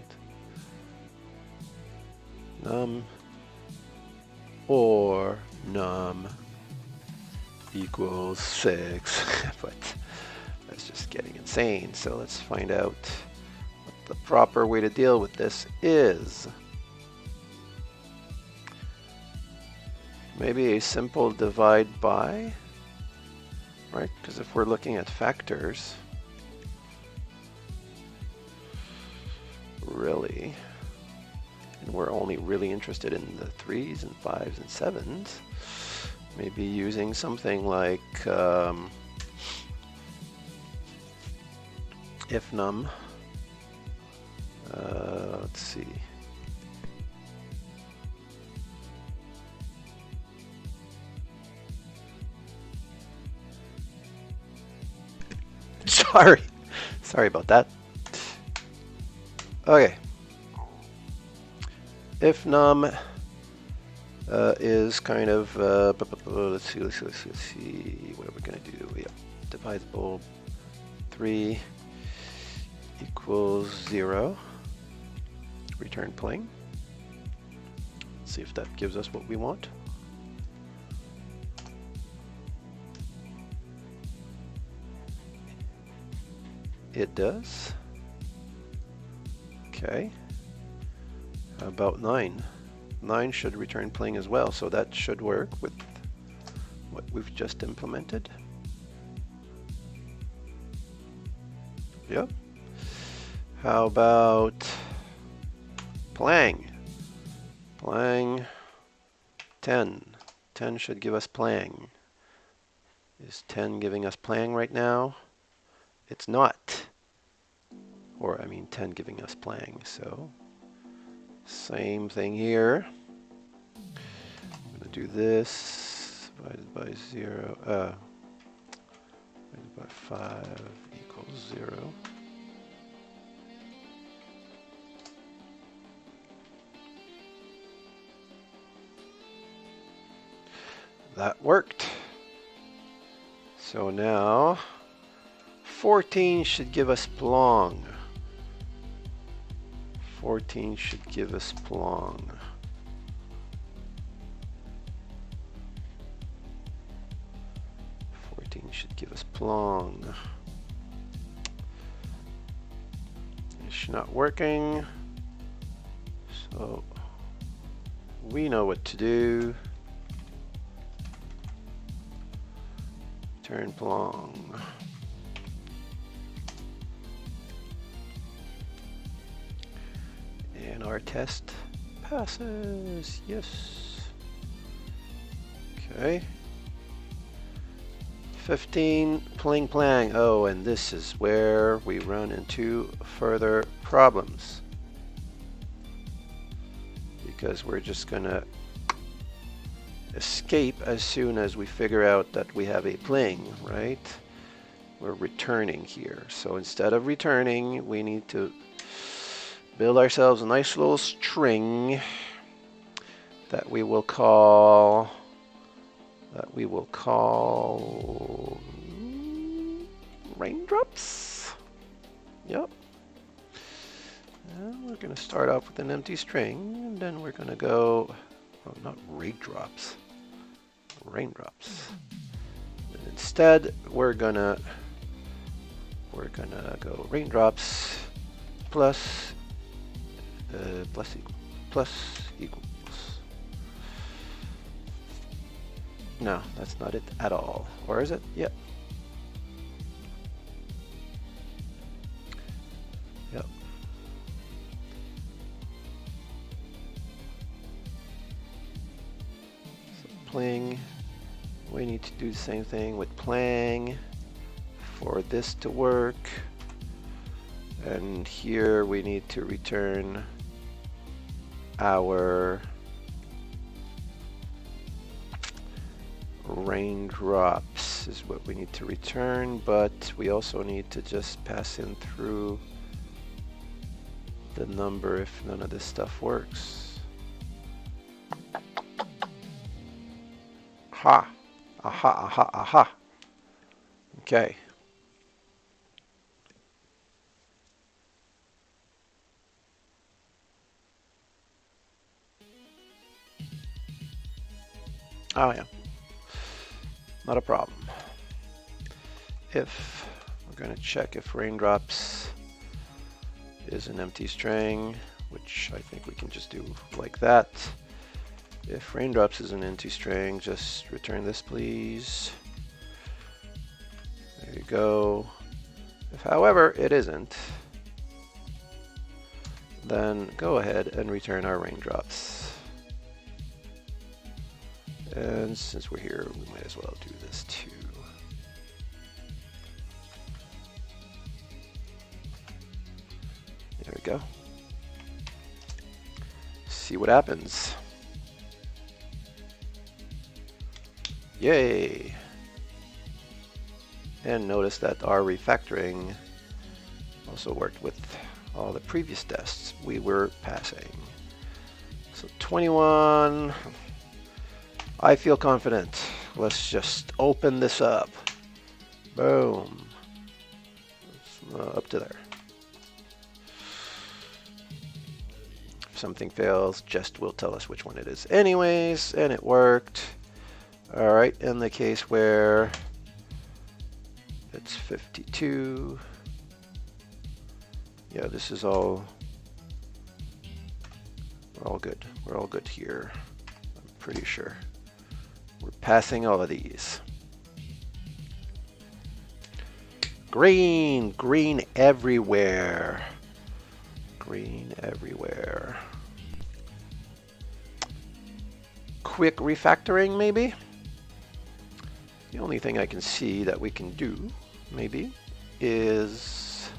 Num or num equals 6, but that's just getting insane. So let's find out what the proper way to deal with this is. Maybe a simple divide by, right? Because if we're looking at factors, really, and we're only really interested in the 3s and 5s and 7s, maybe using something like if num. Let's see. Sorry about that. Okay. If num is kind of let's see. What are we gonna do? Yep. Divisible 3 equals 0. Return plain. Let's see if that gives us what we want. It does. Okay. How about 9? 9 should return plain as well, so that should work with what we've just implemented. Yep. How about plang? Plang 10. 10 should give us plang. Is 10 giving us plang right now? It's not. Or I mean 10 giving us plang, so same thing here. I'm going to do this divided by 0, divided by 5 equals 0. That worked. So now 14 should give us plong. 14 should give us plong. Should give us plong. It's not working, so we know what to do. Turn plong. And our test passes. Yes. Okay. 15, pling plang. Oh, and this is where we run into further problems. Because we're just gonna escape as soon as we figure out that we have a pling, right? We're returning here. So instead of returning, we need to build ourselves a nice little string that we will call raindrops. Yep. And we're going to start off with an empty string, and then we're going to go, oh, not raindrops, raindrops. And instead, we're gonna go raindrops plus equals. No, that's not it at all. Or is it? Yep. Yep. So pling. We need to do the same thing with plang for this to work. And here we need to return our raindrops is what we need to return, but we also need to just pass in through the number if none of this stuff works. Aha, aha, aha, aha. Okay. Oh yeah. Not a problem. If we're going to check if raindrops is an empty string, which I think we can just do like that. If raindrops is an empty string, just return this, please. There you go. If, however, it isn't, then go ahead and return our raindrops. And since we're here, we might as well do this too. There we go. See what happens. Yay! And notice that our refactoring also worked with all the previous tests we were passing. So 21, I feel confident. Let's just open this up. Boom. Up to there. If something fails, Jest will tell us which one it is anyways, and it worked. All right, in the case where it's 52, yeah, this is all, we're all good. We're all good here. I'm pretty sure. We're passing all of these. Green, green everywhere. Green everywhere. Quick refactoring, maybe? The only thing I can see that we can do, maybe, is,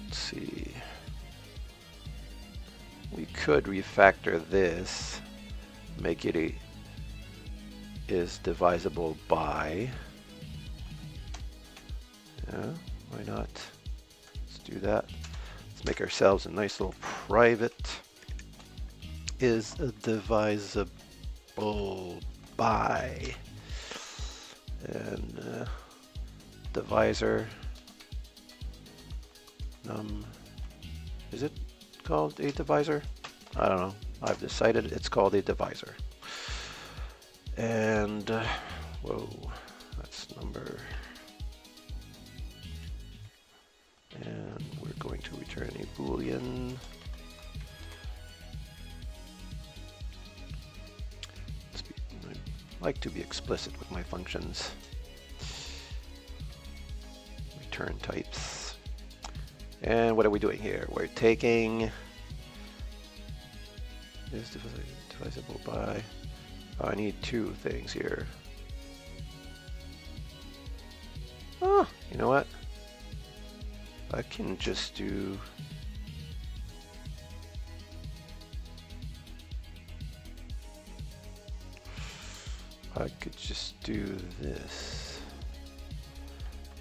let's see, we could refactor this, make it a is divisible by, yeah, why not? Let's do that. Let's make ourselves a nice little private is divisible by, and divisor is it called a divisor? I don't know. I've decided it's called a divisor. And whoa, that's number. And we're going to return a Boolean. I like to be explicit with my functions. Return types. And what are we doing here? We're taking is divisible by. I need two things here. Oh, you know what? I can just do this.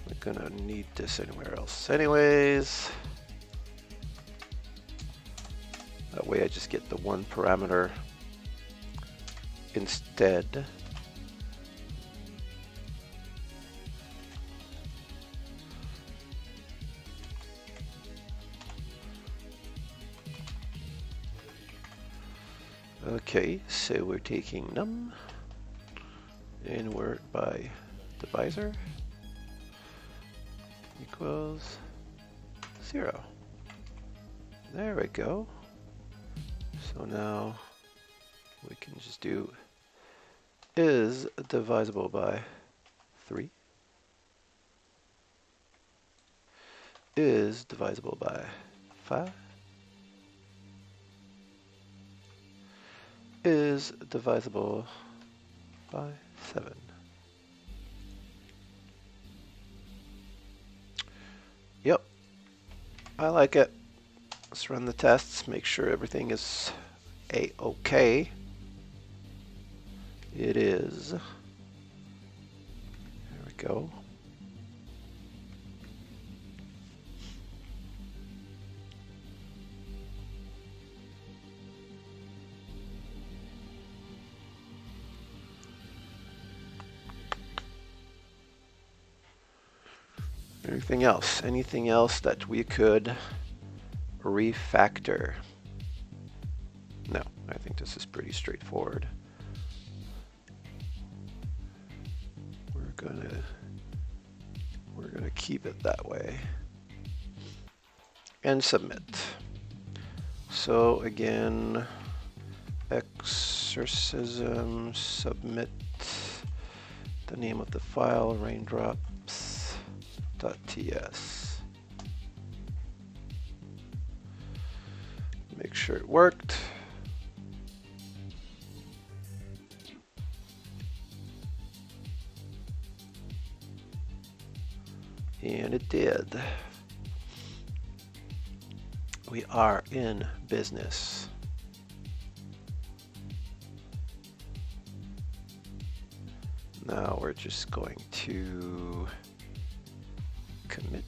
We're gonna need this anywhere else anyways. That way I just get the one parameter instead. Okay, so we're taking num inward by divisor equals 0. There we go. So now we can just do is divisible by 3 is divisible by 5 is divisible by 7. Yep, I like it. Let's run the tests, make sure everything is a-okay. It is. There we go. Anything else? Anything else that we could refactor? No, I think this is pretty straightforward. We're gonna keep it that way and submit. So again, exorcism, submit, the name of the file, raindrops.ts. Make sure it worked. And it did. We are in business. Now we're just going to commit,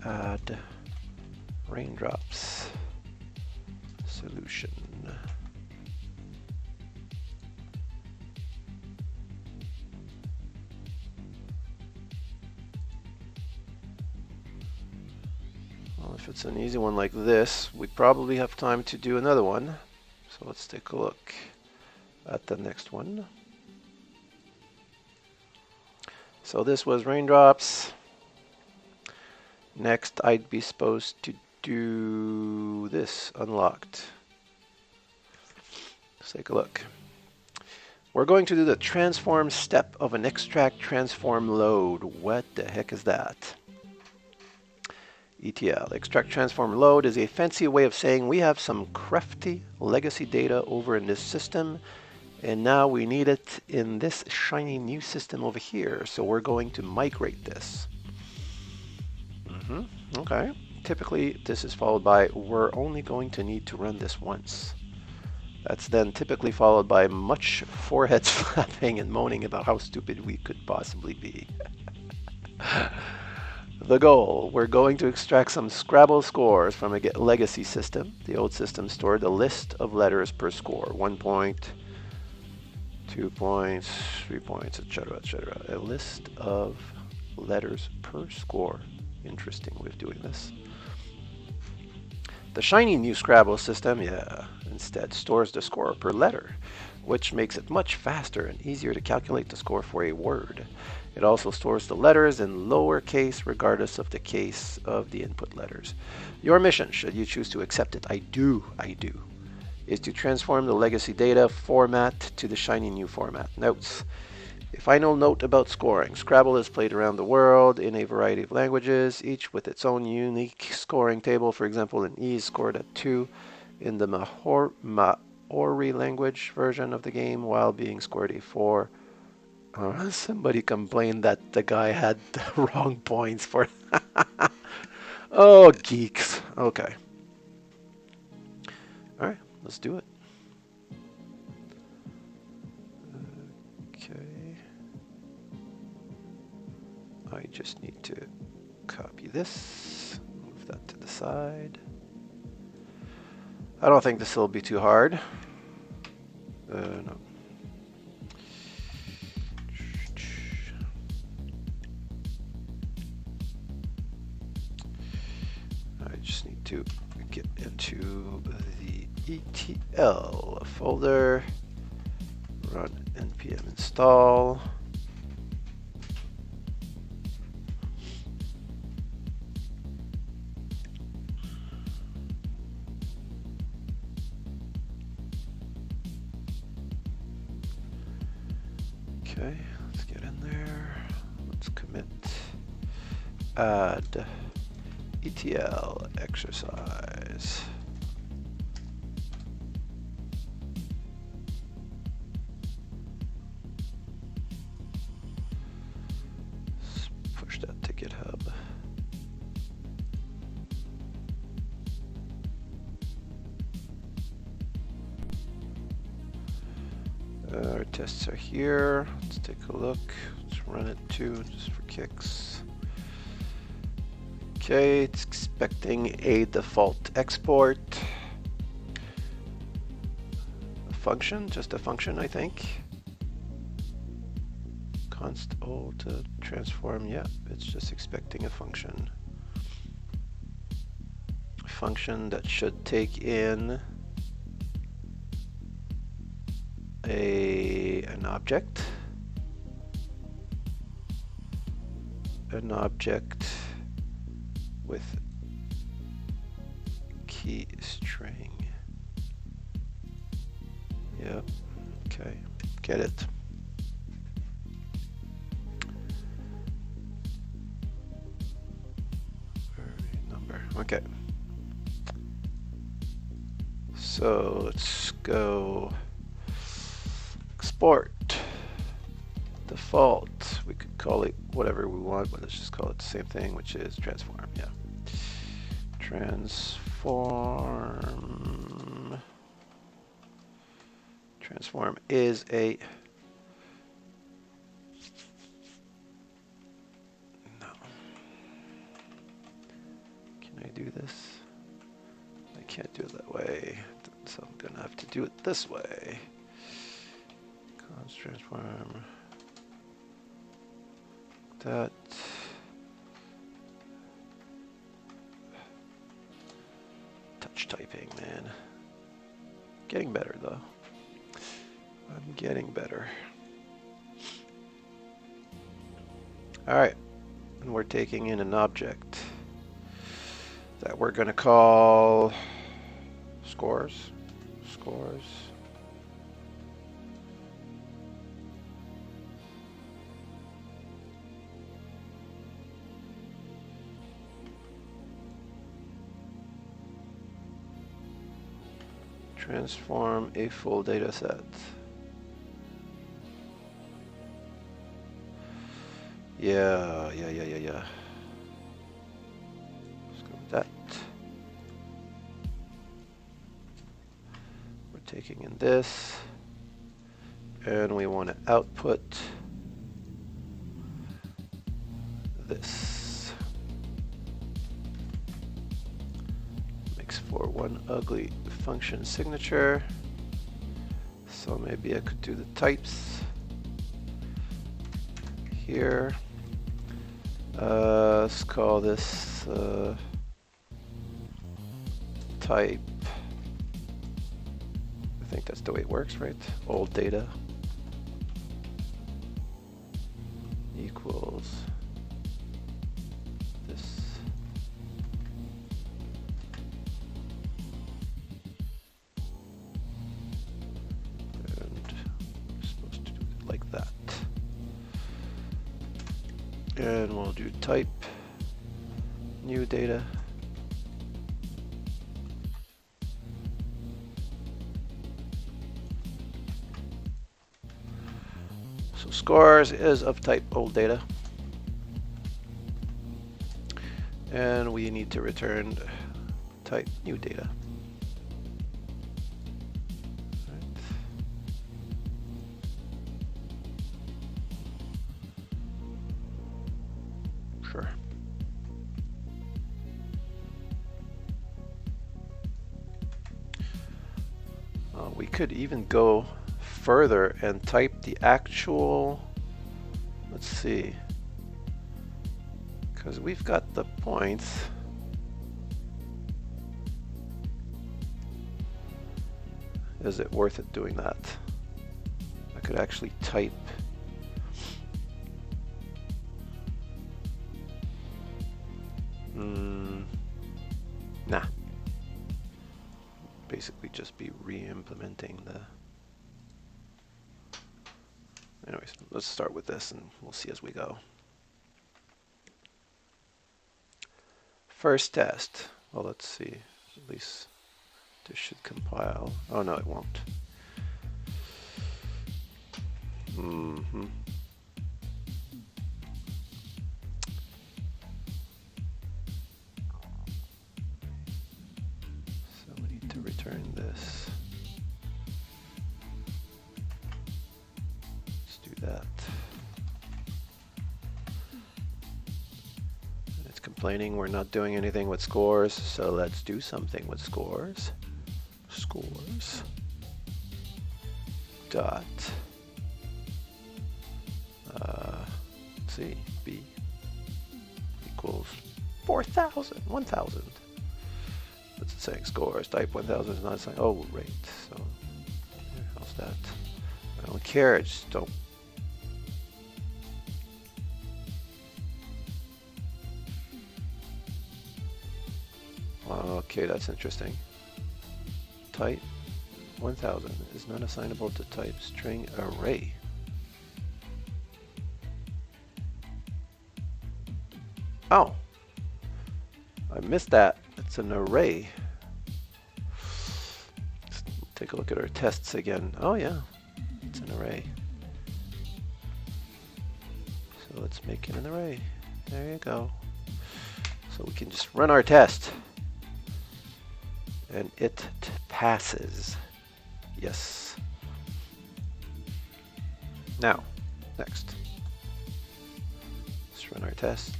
add raindrops solution. Well, if it's an easy one like this, we probably have time to do another one. So let's take a look at the next one. So this was raindrops. Next, I'd be supposed to do this unlocked. Let's take a look. We're going to do the transform step of an extract transform load. What the heck is that? ETL, extract transform load, is a fancy way of saying we have some crafty legacy data over in this system, and now we need it in this shiny new system over here. So we're going to migrate this. Okay. Typically, this is followed by, we're only going to need to run this once. That's then typically followed by much forehead slapping and moaning about how stupid we could possibly be. The goal, we're going to extract some Scrabble scores from a legacy system. The old system stored a list of letters per score, 1 point, 2 points, 3 points, etc., etc. A list of letters per score. Interesting way of doing this. The shiny new Scrabble system, instead stores the score per letter, which makes it much faster and easier to calculate the score for a word. It also stores the letters in lowercase regardless of the case of the input letters. Your mission, should you choose to accept it, I do, is to transform the legacy data format to the shiny new format. Notes. A final note about scoring. Scrabble is played around the world in a variety of languages, each with its own unique scoring table. For example, an E is scored at 2 in the Maori language version of the game, while being scored a 4. Somebody complained that the guy had the wrong points for... Oh, geeks. Okay. All right, let's do it. Okay. I just need to copy this, move that to the side. I don't think this will be too hard. No. I just need to get into the ETL folder, run npm install. Okay, let's get in there. Let's commit, add ETL exercise. Let's push that to GitHub. Our tests are here. Let's take a look. Let's run it too, just for kicks. Okay, it's expecting a default export. A function, just a function, I think. Const O to transform, yeah, it's just expecting a function. A function that should take in an object. An object with key string. Yep, okay, get it. Number, okay. So let's go export. default, we could call it whatever we want, but let's just call it the same thing, which is transform. Yeah, transform. Transform is a no. Can I do this? I can't do it that way, so I'm gonna have to do it this way. Const transform that. Touch typing, man. Getting better though. I'm getting better. All right, and we're taking in an object that we're going to call scores. Scores. Transform a full data set. Yeah. Let's go with that. We're taking in this, and we want to output this. Makes for one ugly function signature. So maybe I could do the types here. Let's call this type. I think that's the way it works, right? Old data equals this. And we're supposed to do it like that. And we'll do type new data. So scores is of type old data. And we need to return type new data. Sure. We could even go further and type the actual, let's see, because we've got the points. Is it worth it doing that? I could actually type nah. Basically just be re-implementing the... Anyways, let's start with this and we'll see as we go. First test. Well, let's see. At least this should compile. Oh no, it won't. So we need to return this. Let's do that. And it's complaining we're not doing anything with scores, so let's do something with scores. Scores dot let's see, b equals 4,000, 1,000. What's it saying? Scores type 1,000 is not assigned. Oh, right. So how's that? I don't care. I just don't. Okay, that's interesting. Type 1,000 is not assignable to type string array. Oh, I missed that. It's an array. Let's take a look at our tests again. Oh yeah, it's an array. So let's make it an array. There you go. So we can just run our test. And it passes. Yes. Now, next. Let's run our test.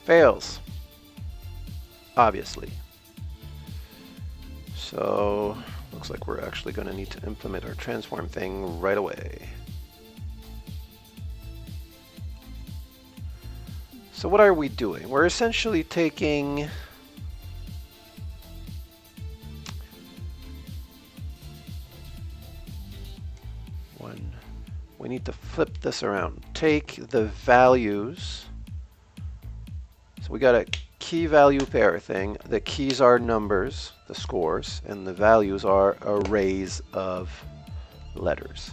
Fails. Obviously. So, looks like we're actually going to need to implement our transform thing right away. So what are we doing? We're essentially taking we need to flip this around. Take the values. So we got a key value pair thing. The keys are numbers, the scores, and the values are arrays of letters.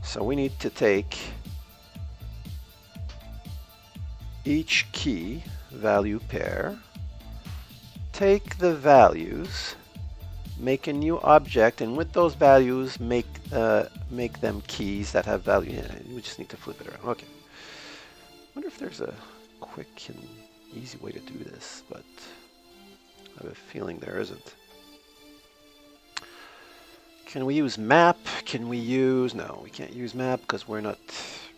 So we need to take each key value pair, take the values, make a new object, and with those values make them keys that have value. Yeah, we just need to flip it around. Okay. I wonder if there's a quick and easy way to do this, but I have a feeling there isn't. Can we use map? Can we use... No, we can't use map because we're not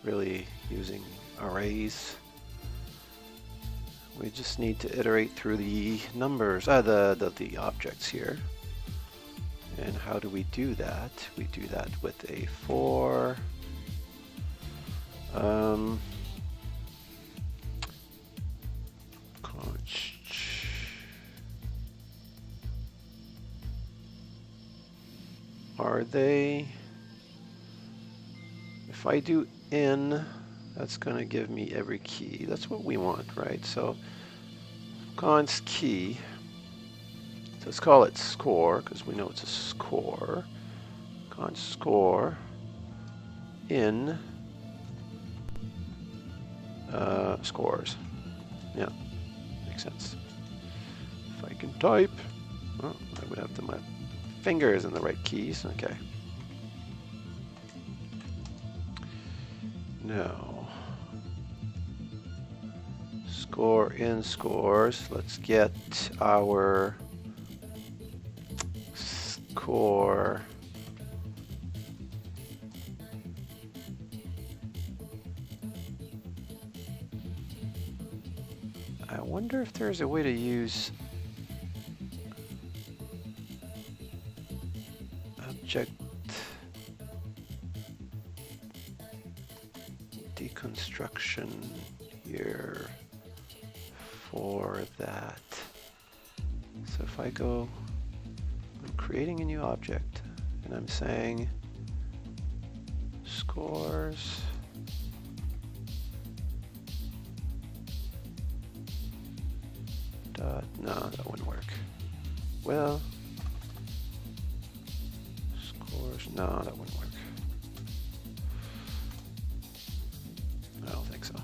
really using arrays. We just need to iterate through the numbers, the objects here. And how do we do that? We do that with a for. Are they? If I do in, that's going to give me every key. That's what we want, right? So const key. So let's call it score because we know it's a score. Const score in scores. Yeah, makes sense. If I can type, oh, I would have my fingers in the right keys. Okay. Now, score in scores. Let's get our score I wonder if there's a way to use object deconstruction here for that. So if I go, I'm creating a new object and I'm saying scores dot, no, that wouldn't work. Well, scores, no, that wouldn't work. I don't think so.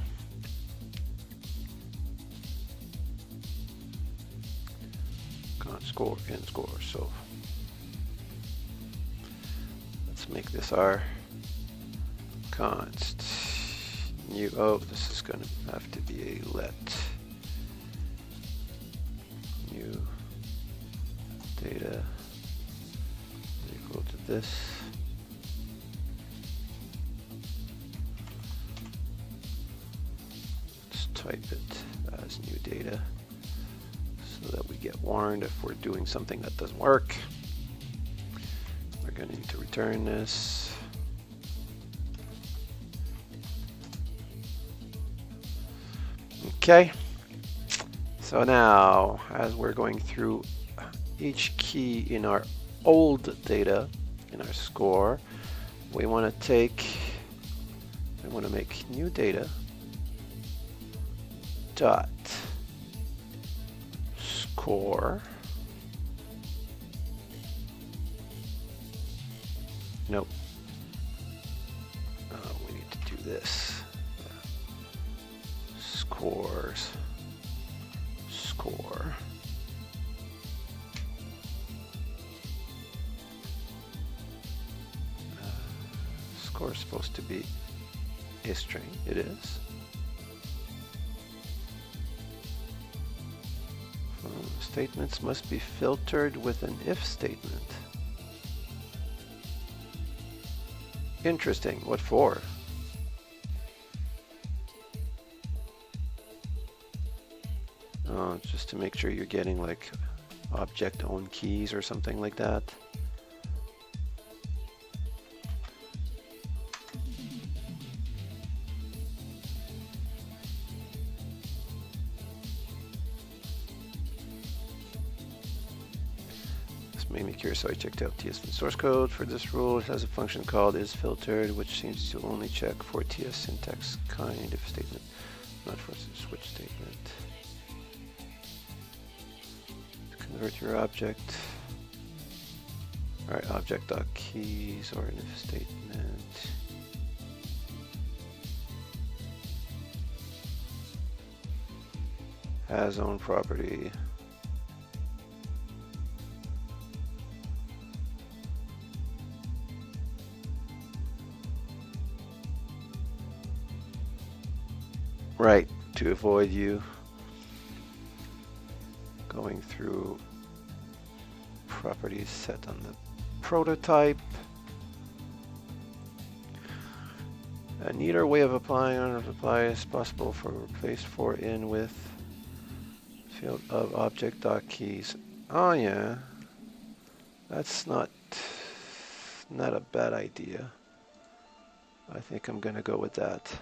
Const score in score. So let's make this our const new. Oh, this is going to have to be a let new data equal to this. Type it as new data so that we get warned if we're doing something that doesn't work. We're going to need to return this. Okay, so now as we're going through each key in our old data, in our score, we want to make new data dot score. Nope. We need to do this. Scores. Score. course supposed to be a string. It is. Statements must be filtered with an if statement. Interesting. What for? Oh, just to make sure you're getting like object own keys or something like that. This made me curious, so I checked out TS source code for this rule. It has a function called isFiltered, which seems to only check for TS syntax kind if statement, not for switch statement. Convert your object. Alright, object.keys or an if statement. Has own property. Right, to avoid you going through properties set on the prototype. A neater way of applying apply is possible for replace for in with field of object.keys. Oh yeah, that's not a bad idea. I think I'm gonna go with that.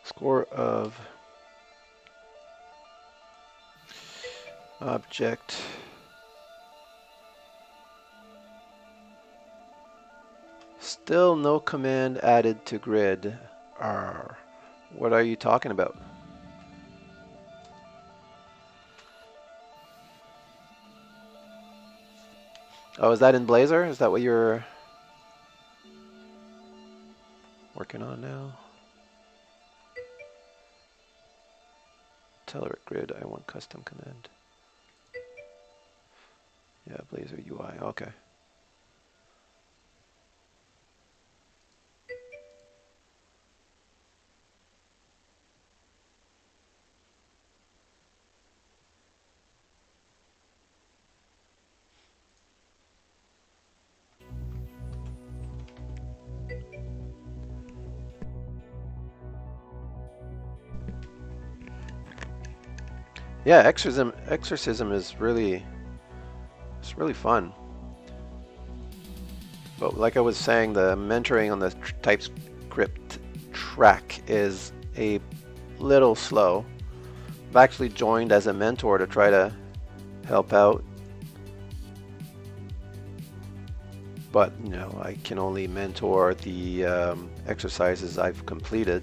Score of object still no command added to grid. What are you talking about? Oh, is that in Blazor? Is that what you're working on now? Tell it grid, I want custom command. Yeah, Blazor UI, okay. Yeah, exorcism is really, it's really fun. But like I was saying, the mentoring on the TypeScript track is a little slow. I've actually joined as a mentor to try to help out. But, you know, I can only mentor the exercises I've completed.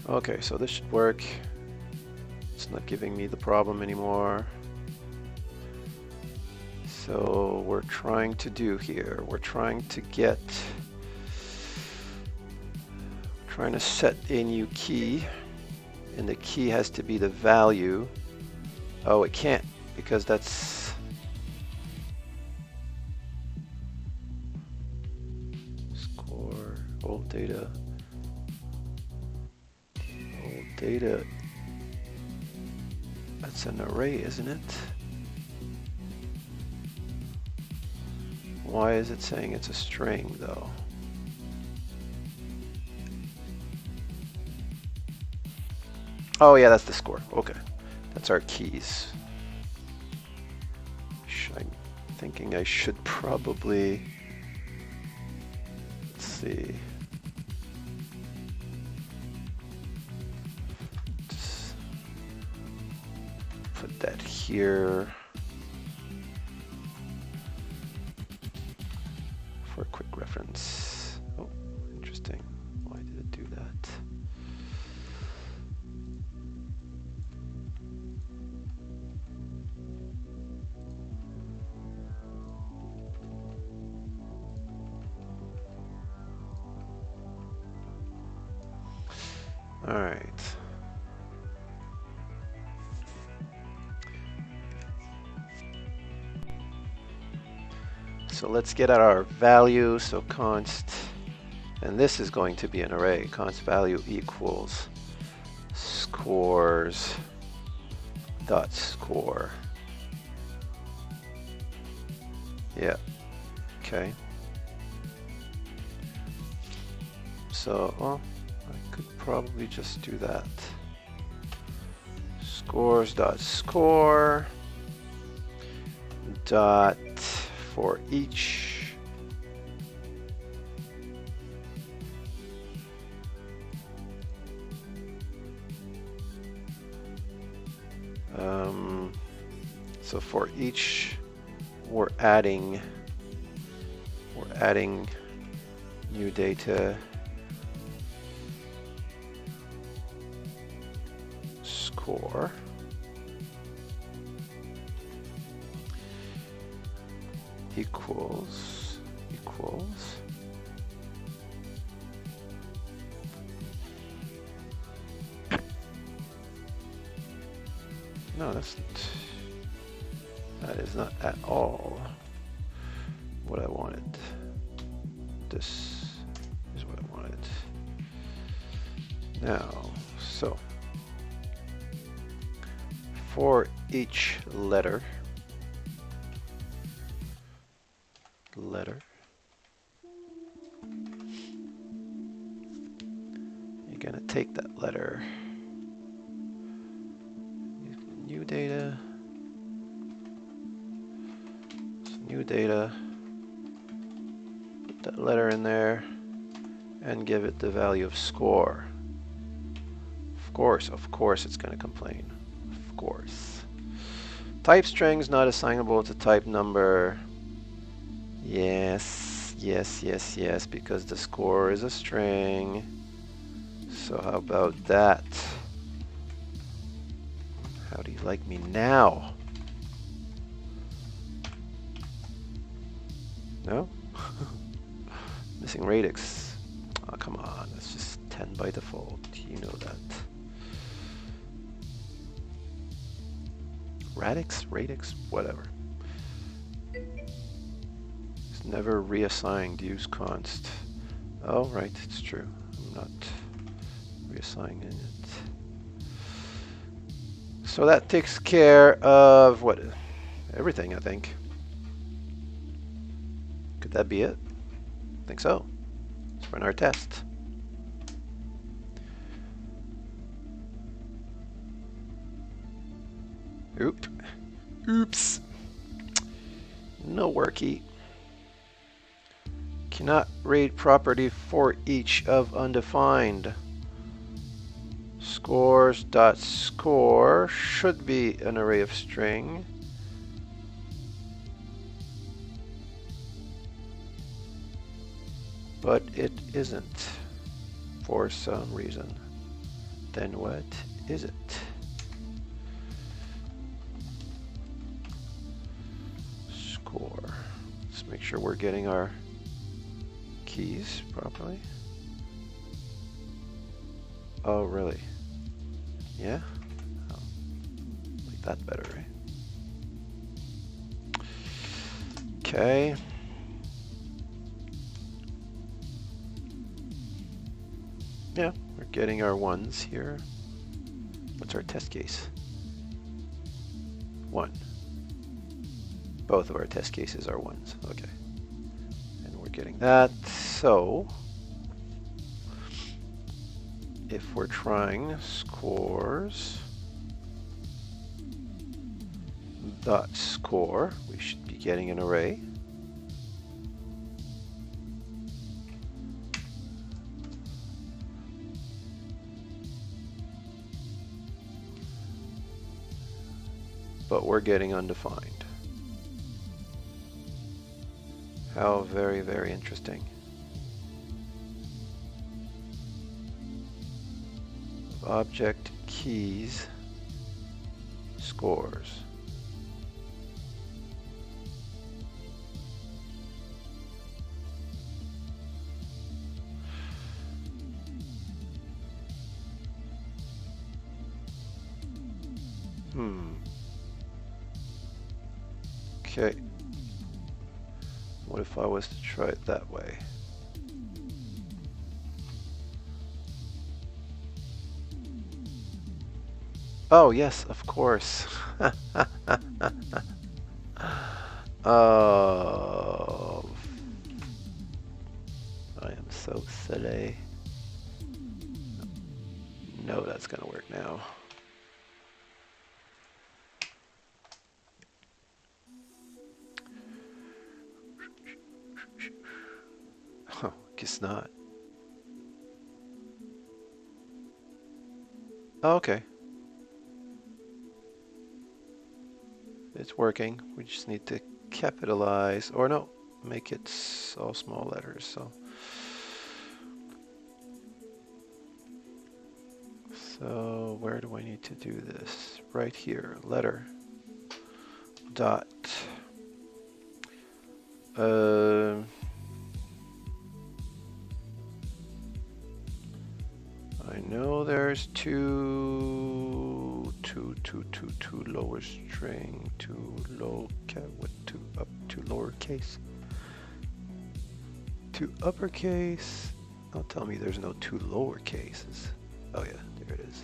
Okay, so this should work. It's not giving me the problem anymore. So we're trying to do here, we're trying to set a new key, and the key has to be the value. Oh, it can't, because that's score, old data. Old data, that's an array, isn't it? Why is it saying it's a string, though? Oh yeah, that's the score. Okay, that's our keys. I'm thinking I should probably, let's see. Just put that here for a quick reference. Oh, interesting. Why did it do that? All right. So let's get at our value. So const, and this is going to be an array. Const value equals scores dot score. Yeah. Okay. So, well, I could probably just do that. Scores dot score dot for each so for each we're adding new data score equals no, that is not at all what I wanted. This is what I wanted. Now, so for each letter, you're gonna take that letter, new data, put that letter in there, and give it the value of score. Of course it's going to complain. Of course. Type strings not assignable to type number. Yes, because the score is a string. So how about that? How do you like me now? No? Missing radix. Oh, come on. That's just 10 by default. You know that. Radix, whatever. It's never reassigned. Use const. Oh, right. It's true. I'm not reassigning it. So that takes care of what? Everything, I think. Could that be it? I think so. Let's run our test. Oops. No worky. Cannot read property for each of undefined. Scores.score should be an array of string. But it isn't for some reason. Then what is it? Score. Let's make sure we're getting our keys properly. Oh, really? Yeah? Oh, like that better, right? Okay. Yeah, we're getting our ones here. What's our test case? 1. Both of our test cases are 1s. Okay. And we're getting that. So, if we're trying scores dot score, we should be getting an array. But we're getting undefined. How very, very interesting. Object keys scores. Okay. What if I was to try it that way? Oh, yes, of course. Oh, I am so silly. No, that's gonna work now. Oh, guess not. Oh, okay. It's working. We just need to capitalize, or no, make it all small letters. So where do I need to do this? Right here, letter dot. I know there's two lower string, two low what two up to lowercase, two uppercase. Don't tell me there's no two lower cases. Oh yeah, there it is.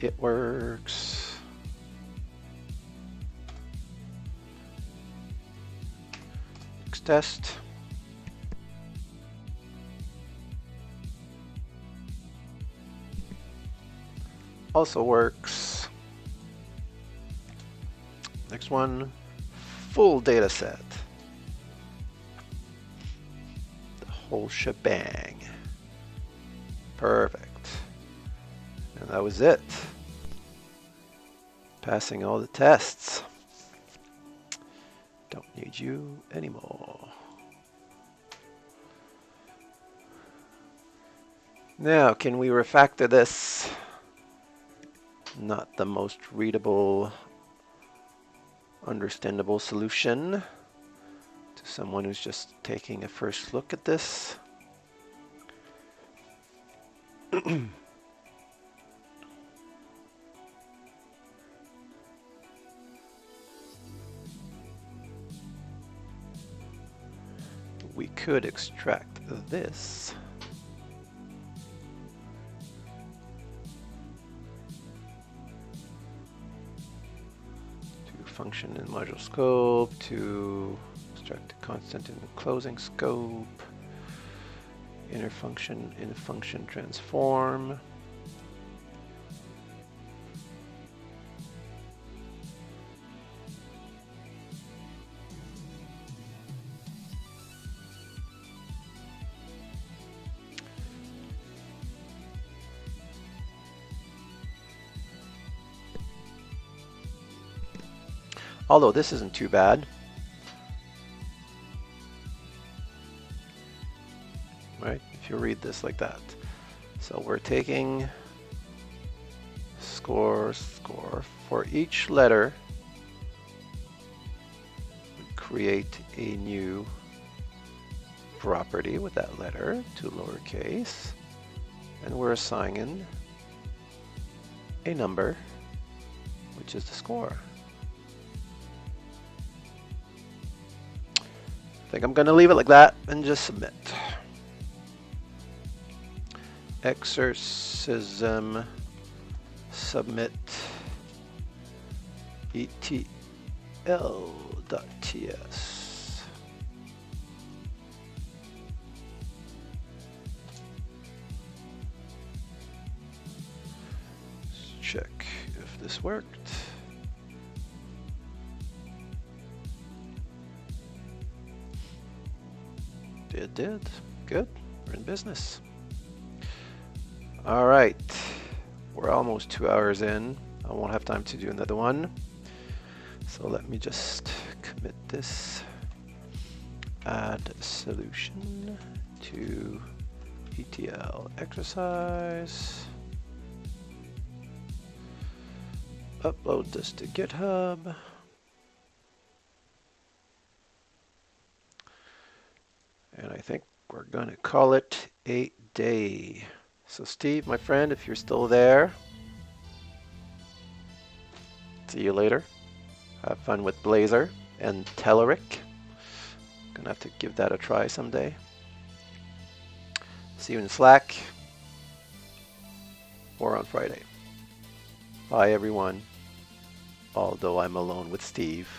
It works. Next test. Also works. Next one, full data set. The whole shebang. Perfect. And that was it. Passing all the tests. Don't need you anymore. Now, can we refactor this? Not the most readable, understandable solution to someone who's just taking a first look at this. We could extract this. To function in module scope, to extract a constant in the closing scope, inner function in function transform. Although this isn't too bad. Right? If you read this like that. So we're taking score for each letter. We create a new property with that letter to lowercase. And we're assigning a number, which is the score. I think I'm going to leave it like that and just submit. Exercism submit etl.ts. Let's check if this worked. It did. Good. We're in business. All right. We're almost 2 hours in. I won't have time to do another one. So let me just commit this. Add solution to ETL exercise. Upload this to GitHub. think we're going to call it a day. So Steve, my friend, if you're still there, see you later. Have fun with Blazor and Telerik. Gonna have to give that a try someday. See you in Slack or on Friday. Bye everyone. Although I'm alone with Steve.